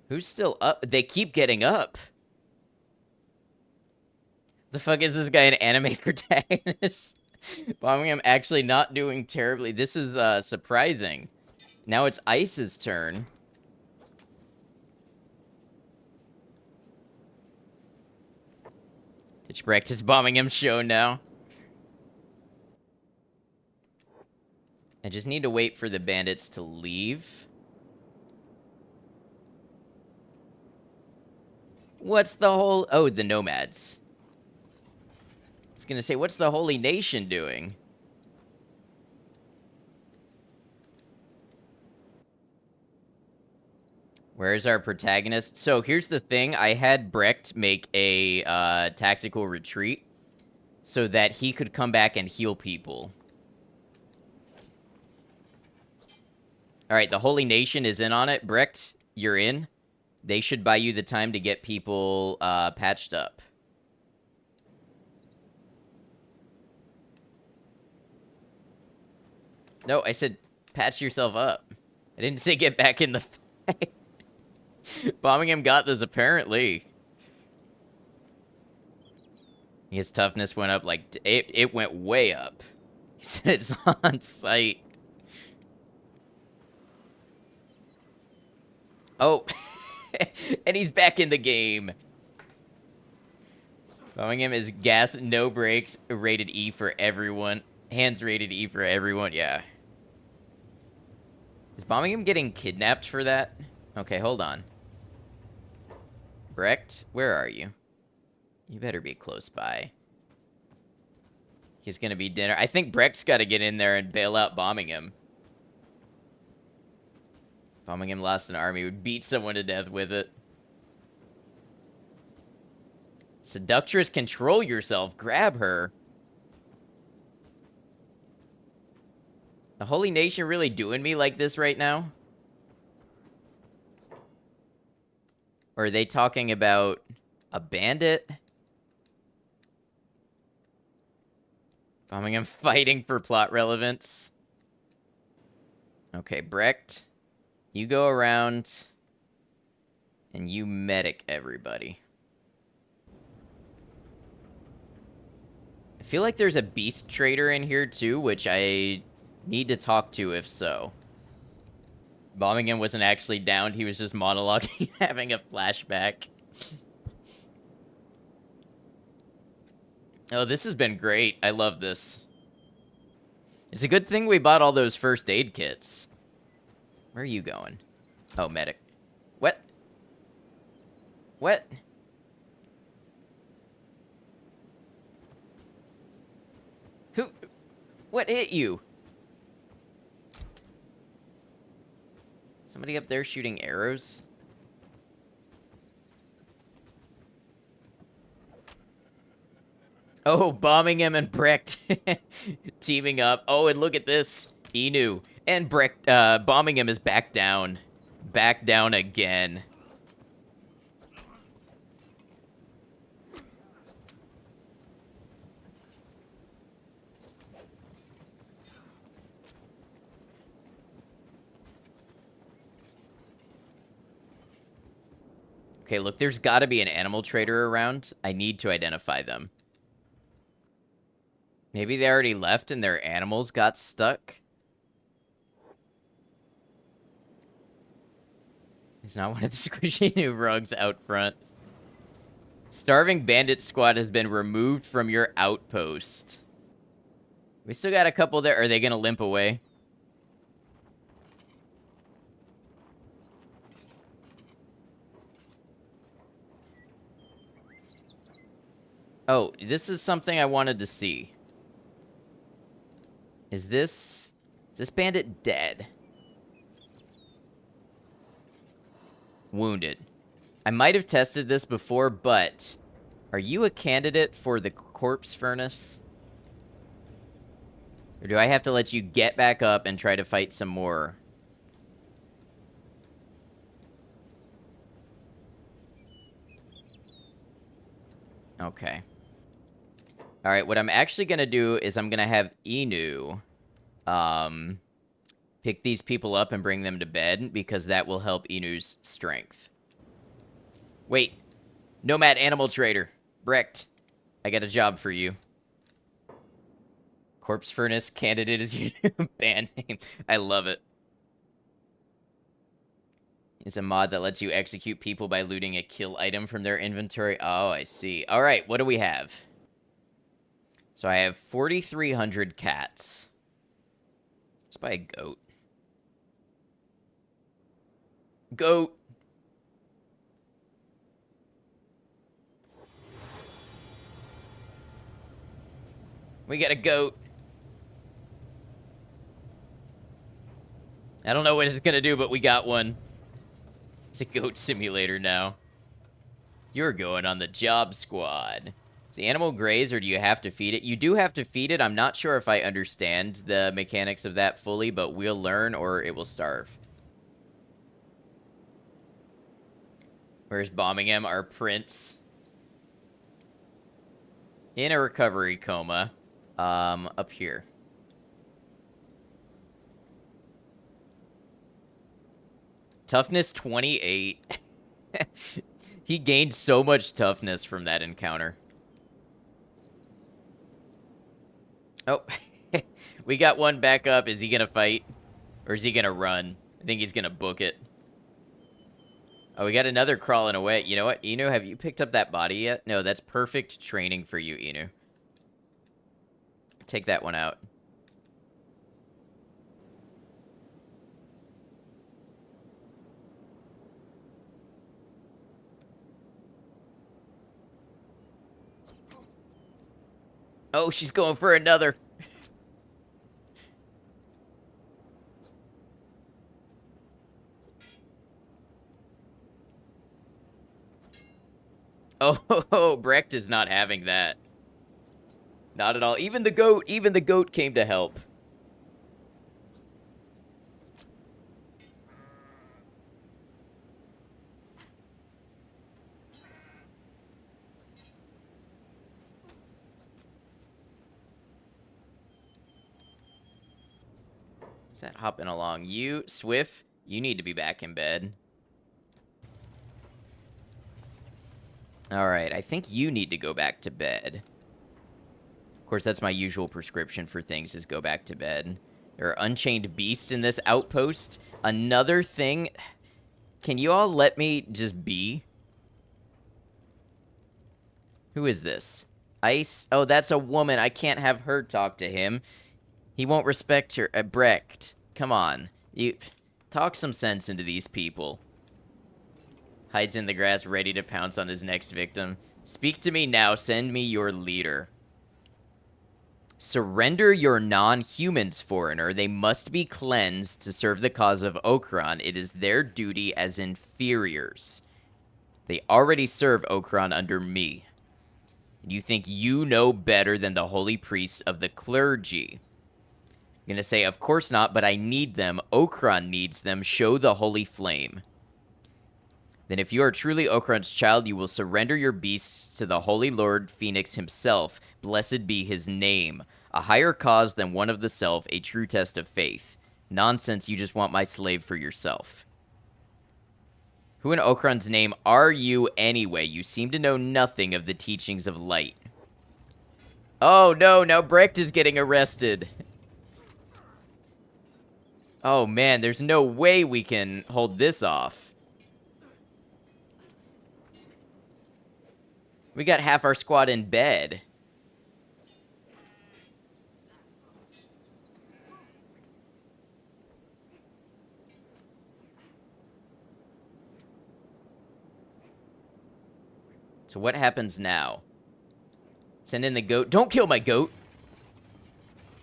Who's still up? They keep getting up. The fuck is this guy, an anime protagonist? Bombing him actually not doing terribly. This is surprising. Now it's Ice's turn. Ditch Brecht is bombing him show now. I just need to wait for the bandits to leave. What's the whole... Oh, the nomads. I was gonna say, what's the Holy Nation doing? Where's our protagonist? So here's the thing. I had Brecht make a tactical retreat so that he could come back and heal people. All right, the Holy Nation is in on it. Brecht, you're in. They should buy you the time to get people patched up. No, I said patch yourself up. I didn't say get back in the fight. Bombing him got this, apparently. His toughness went up, like, it went way up. He said it's on site. Oh, and he's back in the game. Bombing him is gas, no brakes, rated E for everyone. Hands rated E for everyone, yeah. Is bombing him getting kidnapped for that? Okay, hold on. Brecht, where are you? You better be close by. He's gonna be dinner. I think Brecht's gotta get in there and bail out bombing him. Bombing him lost an army, would beat someone to death with it. Seductress, control yourself. Grab her. The Holy Nation really doing me like this right now? Or are they talking about a bandit? Bombing him, fighting for plot relevance. Okay, Brecht, you go around and you medic everybody. I feel like there's a beast trader in here too, which I need to talk to if so. Bombing him wasn't actually downed, he was just monologuing, having a flashback. Oh, this has been great. I love this. It's a good thing we bought all those first aid kits. Where are you going? Oh, medic. What? What? Who? What hit you? Somebody up there shooting arrows? Oh, bombing him and Brecht teaming up. Oh, and look at this. Inu and Brecht bombing him is back down. Back down again. Okay, look, there's got to be an animal trader around. I need to identify them. Maybe they already left and their animals got stuck. He's not one of the squishy new rugs out front. Starving Bandit squad has been removed from your outpost. We still got a couple there. Are they going to limp away? Oh, this is something I wanted to see. Is this bandit dead? Wounded. I might have tested this before, but are you a candidate for the corpse furnace? Or do I have to let you get back up and try to fight some more? Okay. Alright, what I'm actually going to do is I'm going to have Inu pick these people up and bring them to bed, because that will help Inu's strength. Wait. Nomad Animal Trader. Brecht. I got a job for you. Corpse Furnace candidate is your new band name. I love it. It's a mod that lets you execute people by looting a kill item from their inventory. Oh, I see. Alright, what do we have? So I have 4,300 cats. Let's buy a goat. Goat! We got a goat. I don't know what it's gonna do, but we got one. It's a goat simulator now. You're going on the job squad. Does the animal graze, or do you have to feed it? You do have to feed it. I'm not sure if I understand the mechanics of that fully, but we'll learn or it will starve. Where's Bombingham, our prince? In a recovery coma. Up here. Toughness 28. He gained so much toughness from that encounter. Oh, we got one back up. Is he gonna fight? Or is he gonna run? I think he's gonna book it. Oh, we got another crawling away. You know what, Inu, have you picked up that body yet? No, that's perfect training for you, Inu. Take that one out. Oh, she's going for another. Oh, Brecht is not having that. Not at all. Even the goat came to help. Is that hopping along? You, Swift, you need to be back in bed. Alright, I think you need to go back to bed. Of course, that's my usual prescription for things, is go back to bed. There are unchained beasts in this outpost. Another thing... Can you all let me just be? Who is this? Ice? Oh, that's a woman. I can't have her talk to him. He won't respect her. Brecht, come on. You talk some sense into these people. Hides in the grass, ready to pounce on his next victim. Speak to me now. Send me your leader. Surrender your non-humans, foreigner. They must be cleansed to serve the cause of Okran. It is their duty as inferiors. They already serve Okran under me. You think you know better than the holy priests of the clergy. I'm going to say, of course not, but I need them. Okran needs them. Show the holy flame. Then if you are truly Okran's child, you will surrender your beasts to the Holy Lord Phoenix himself. Blessed be his name. A higher cause than one of the self, a true test of faith. Nonsense, you just want my slave for yourself. Who in Okran's name are you anyway? You seem to know nothing of the teachings of light. Oh no, now Brecht is getting arrested. Oh man, there's no way we can hold this off. We got half our squad in bed. So what happens now? Send in the goat. Don't kill my goat.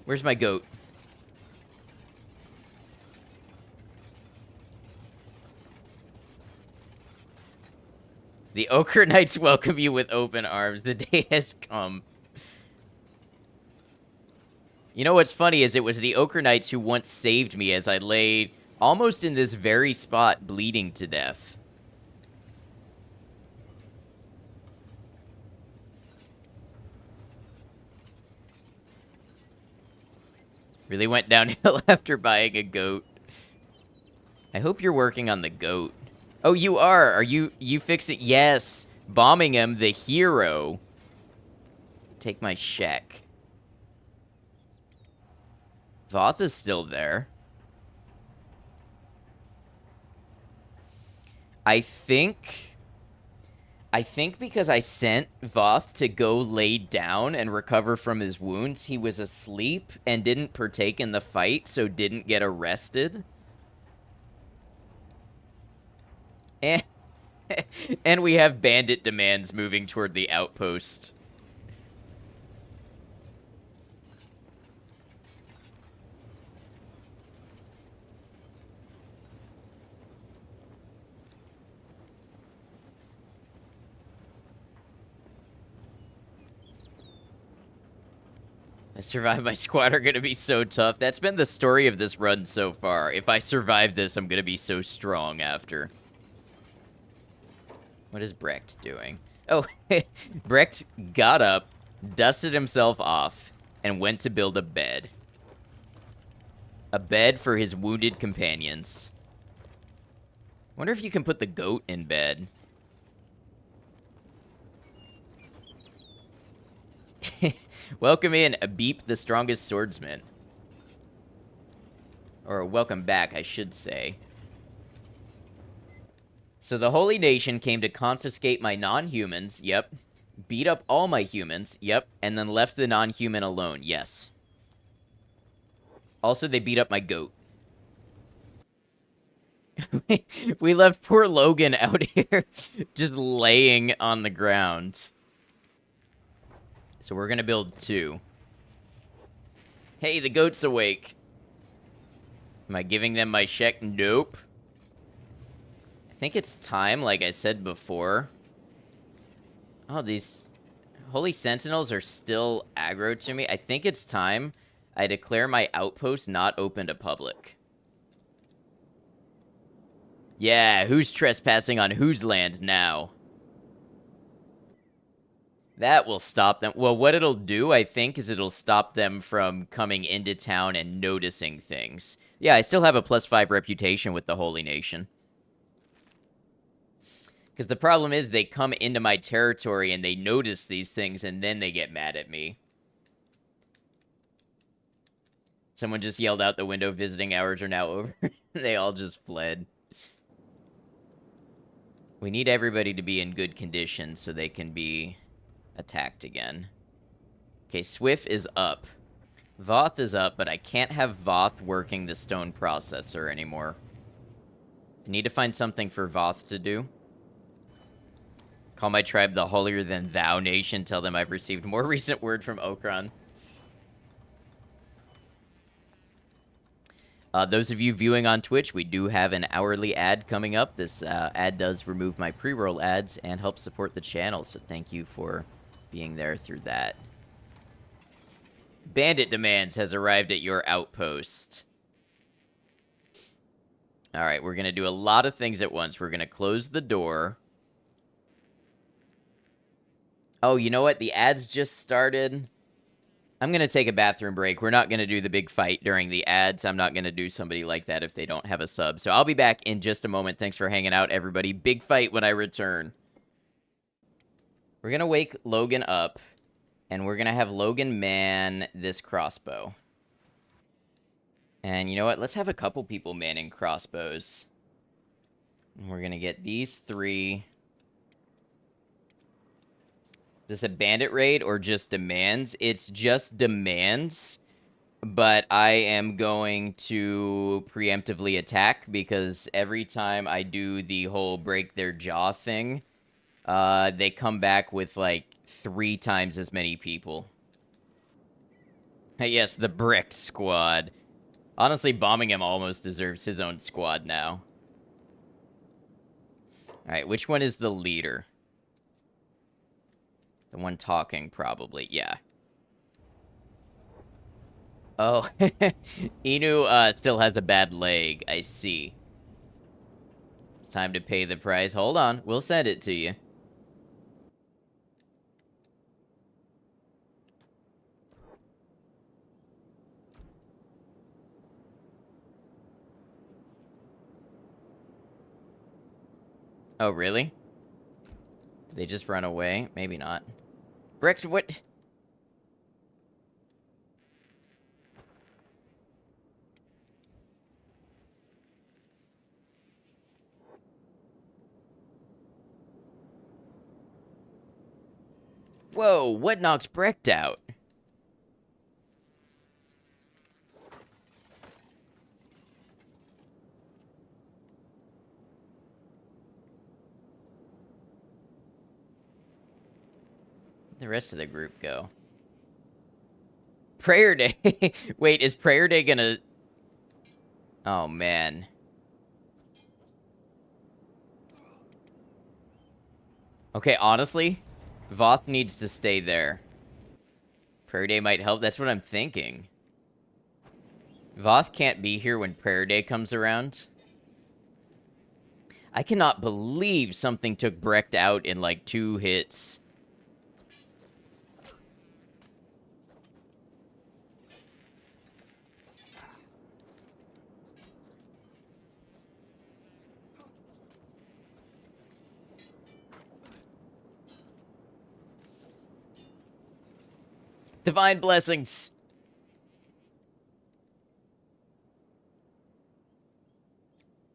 Where's my goat? The Okra Knights welcome you with open arms. The day has come. You know what's funny is it was the Okra Knights who once saved me as I lay almost in this very spot bleeding to death. Really went downhill after buying a goat. I hope you're working on the goat. Oh, you are. Are you fix it? Yes. Bombing him, the hero. Take my check. Voth is still there. I think because I sent Voth to go lay down and recover from his wounds, he was asleep and didn't partake in the fight, so didn't get arrested. And we have bandit demands moving toward the outpost. I survived. My squad are going to be so tough. That's been the story of this run so far. If I survive this, I'm going to be so strong after. What is Brecht doing? Oh, Brecht got up, dusted himself off, and went to build a bed. A bed for his wounded companions. Wonder if you can put the goat in bed. Welcome in, Beep, the strongest swordsman. Or welcome back, I should say. So the Holy Nation came to confiscate my non-humans, yep. Beat up all my humans, yep. And then left the non-human alone, yes. Also, they beat up my goat. We left poor Logan out here, just laying on the ground. So we're gonna build 2. Hey, the goat's awake. Am I giving them my check? Nope. I think it's time, like I said before. Oh, these Holy Sentinels are still aggro to me. I think it's time I declare my outpost not open to public. Yeah, who's trespassing on whose land now? That will stop them. Well, what it'll do, I think, is it'll stop them from coming into town and noticing things. Yeah, I still have a +5 reputation with the Holy Nation. Because the problem is they come into my territory and they notice these things and then they get mad at me. Someone just yelled out the window, visiting hours are now over. They all just fled. We need everybody to be in good condition so they can be attacked again. Okay, Swift is up. Voth is up, but I can't have Voth working the stone processor anymore. I need to find something for Voth to do. Call my tribe the holier-than-thou nation. Tell them I've received more recent word from Okran. Those of you viewing on Twitch, we do have an hourly ad coming up. This ad does remove my pre-roll ads and helps support the channel, so thank you for being there through that. Bandit Demands has arrived at your outpost. All right, we're going to do a lot of things at once. We're going to close the door. Oh, you know what? The ads just started. I'm going to take a bathroom break. We're not going to do the big fight during the ads. I'm not going to do somebody like that if they don't have a sub. So I'll be back in just a moment. Thanks for hanging out, everybody. Big fight when I return. We're going to wake Logan up, and we're going to have Logan man this crossbow. And you know what? Let's have a couple people manning crossbows. And we're going to get these 3. Is this a bandit raid or just demands? It's just demands, but I am going to preemptively attack because every time I do the whole break their jaw thing, they come back with like 3 times as many people. Yes, the Brecht squad. Honestly, bombing him almost deserves his own squad now. Alright, which one is the leader? The one talking, probably. Yeah. Oh. Inu still has a bad leg. I see. It's time to pay the price. Hold on. We'll send it to you. Oh, really? Did they just run away? Maybe not. Brecht, what? Whoa, what knocks Brecht out? Where'd the rest of the group go? Prayer Day. Wait, is Prayer Day gonna... Oh, man. Okay, honestly, Voth needs to stay there. Prayer Day might help. That's what I'm thinking. Voth can't be here when Prayer Day comes around. I cannot believe something took Brecht out in like 2 hits. Divine blessings.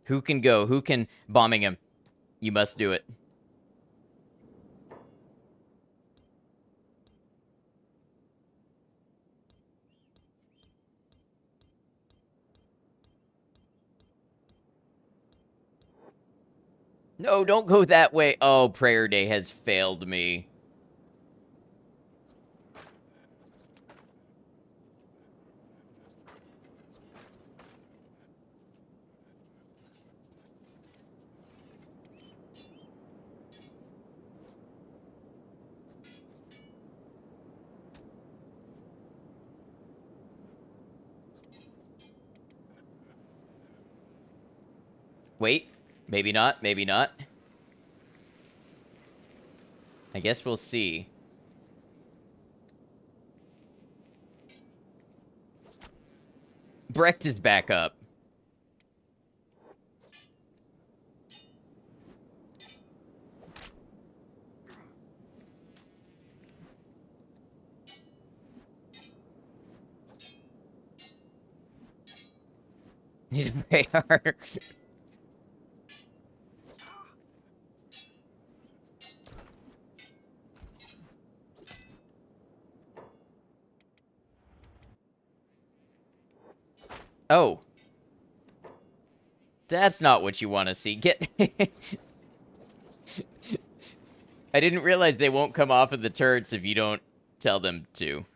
Who can go? Who can bombing him? You must do it. No, don't go that way. Oh, Prayer Day has failed me. Wait. Maybe not. Maybe not. I guess we'll see. Brecht is back up. He's way harder. Oh. That's not what you want to see. Get... I didn't realize they won't come off of the turrets if you don't tell them to.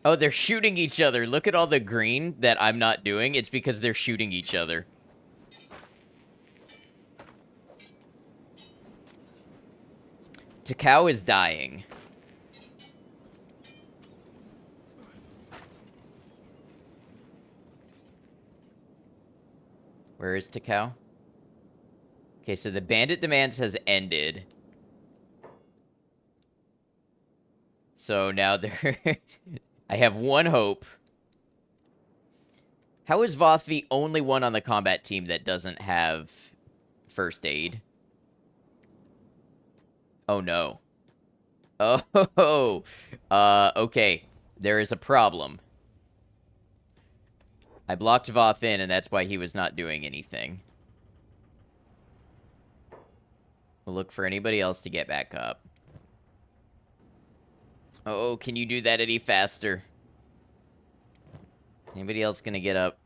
Oh, they're shooting each other. Look at all the green that I'm not doing. It's because they're shooting each other. Takao is dying. Where is Takao? Okay, so the bandit demands has ended. So now they're... I have one hope. How is Voth the only one on the combat team that doesn't have first aid? Oh, no. Oh, okay. There is a problem. I blocked Voth in, and that's why he was not doing anything. We'll look for anybody else to get back up. Oh, can you do that any faster? Anybody else gonna get up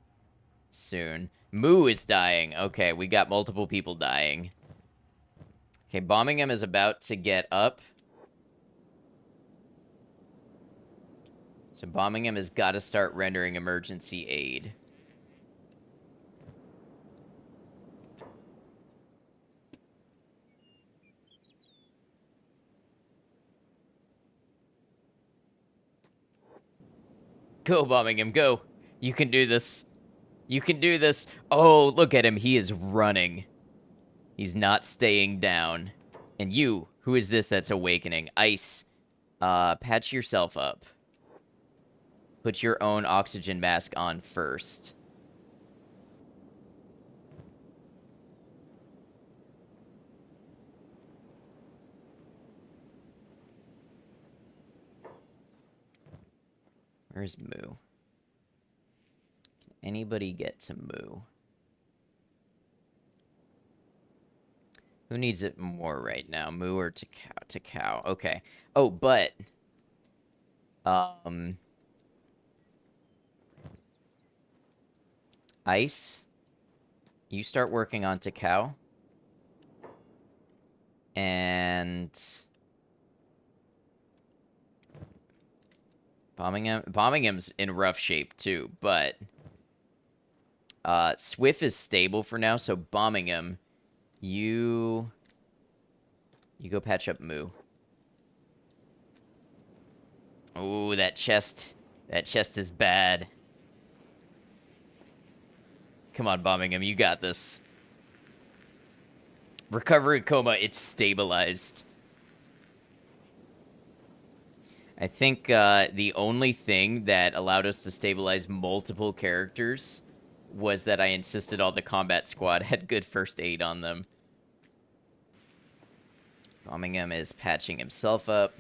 soon? Moo is dying. Okay, we got multiple people dying. Okay, Bombingham is about to get up. So Bombingham has got to start rendering emergency aid. Go, Bombingham, go. You can do this. You can do this. Oh, look at him. He is running. He's not staying down. And you, who is this that's awakening? Ice. Patch yourself up. Put your own oxygen mask on first. Where's Moo? Can anybody get to Moo? Who needs it more right now? Moo or Takao? Takao. Okay. Oh, but... Ice, you start working on Takao. And... Bombingham's in rough shape, too, but... Swift is stable for now, so Bombingham, you go patch up Moo. Oh, that chest is bad. Come on, Bombingham, you got this. Recovery coma, it's stabilized. I think the only thing that allowed us to stabilize multiple characters was that I insisted all the combat squad had good first aid on them. Bombingham is patching himself up.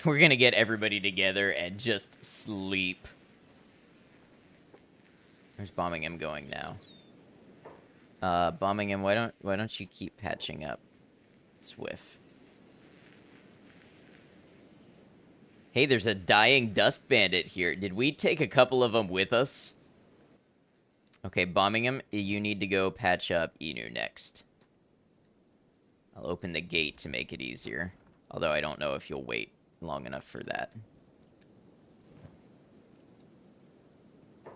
We're gonna get everybody together and just sleep. Where's Bombingham going now? Bombingham, why don't you keep patching up Swift? Hey, there's a dying dust bandit here. Did we take a couple of them with us? Okay, Bombingham, you need to go patch up Inu next. I'll open the gate to make it easier. Although I don't know if you'll wait long enough for that.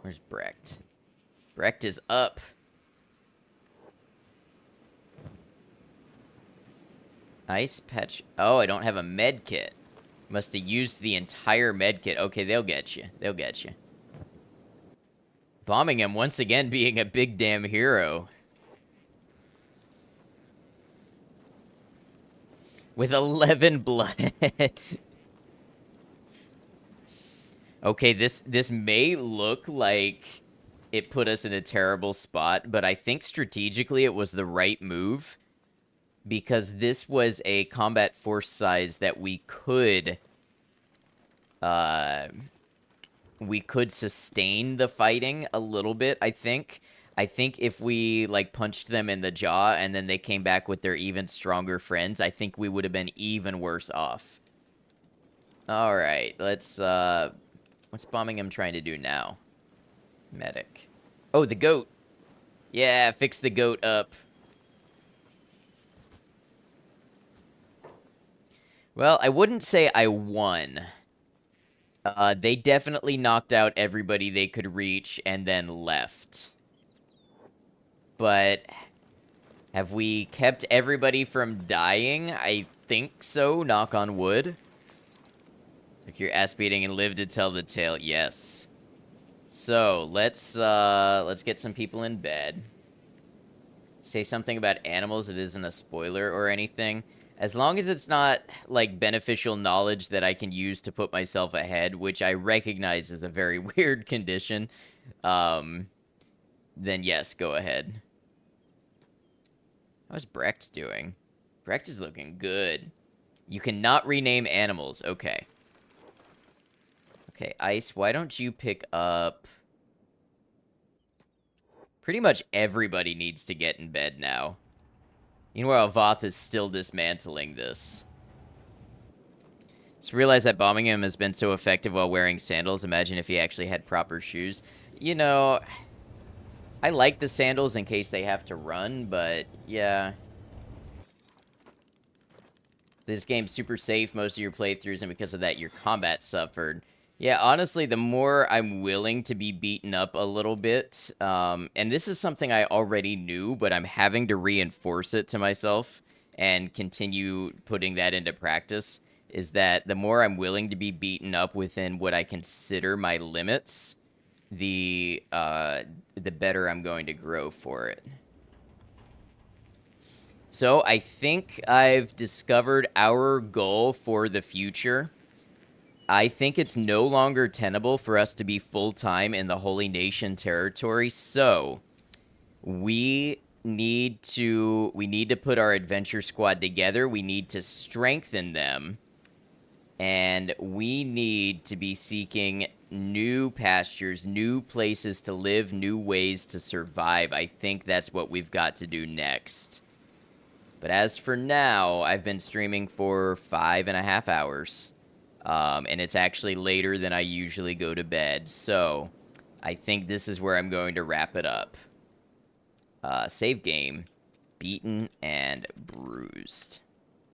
Where's Brecht? Brecht is up. Ice patch. Oh, I don't have a med kit. Must have used the entire med kit. Okay, they'll get you. They'll get you. Bombingham once again being a big damn hero. With 11 blood. Okay, this may look like it put us in a terrible spot, but I think strategically it was the right move. Because this was a combat force size that we could sustain the fighting a little bit, I think. I think if we, like, punched them in the jaw and then they came back with their even stronger friends, I think we would have been even worse off. Alright, let's, what's Bombingham trying to do now? Medic. Oh, the goat! Yeah, fix the goat up. Well, I wouldn't say I won. They definitely knocked out everybody they could reach and then left. But have we kept everybody from dying? I think so, knock on wood. Took your ass beating and lived to tell the tale. Yes. So, let's get some people in bed. Say something about animals that isn't a spoiler or anything. As long as it's not like beneficial knowledge that I can use to put myself ahead, which I recognize is a very weird condition, um, then yes, go ahead. How's Brecht doing? Brecht is looking good. You cannot rename animals. Okay. Okay, Ice, why don't you pick up... Pretty much everybody needs to get in bed now. Meanwhile, Voth is still dismantling this. Just realized that bombing him has been so effective while wearing sandals. Imagine if he actually had proper shoes. You know, I like the sandals in case they have to run, but yeah. This game's super safe most of your playthroughs, and because of that, your combat suffered. Yeah, honestly, the more I'm willing to be beaten up a little bit, and this is something I already knew, but I'm having to reinforce it to myself and continue putting that into practice, is that the more I'm willing to be beaten up within what I consider my limits, the better I'm going to grow for it. So I think I've discovered our goal for the future. I think it's no longer tenable for us to be full-time in the Holy Nation territory, so we need to put our adventure squad together. We need to strengthen them, and we need to be seeking new pastures, new places to live, new ways to survive. I think that's what we've got to do next. But as for now, I've been streaming for 5.5 hours. And it's actually later than I usually go to bed. So I think this is where I'm going to wrap it up. Save game. Beaten and bruised.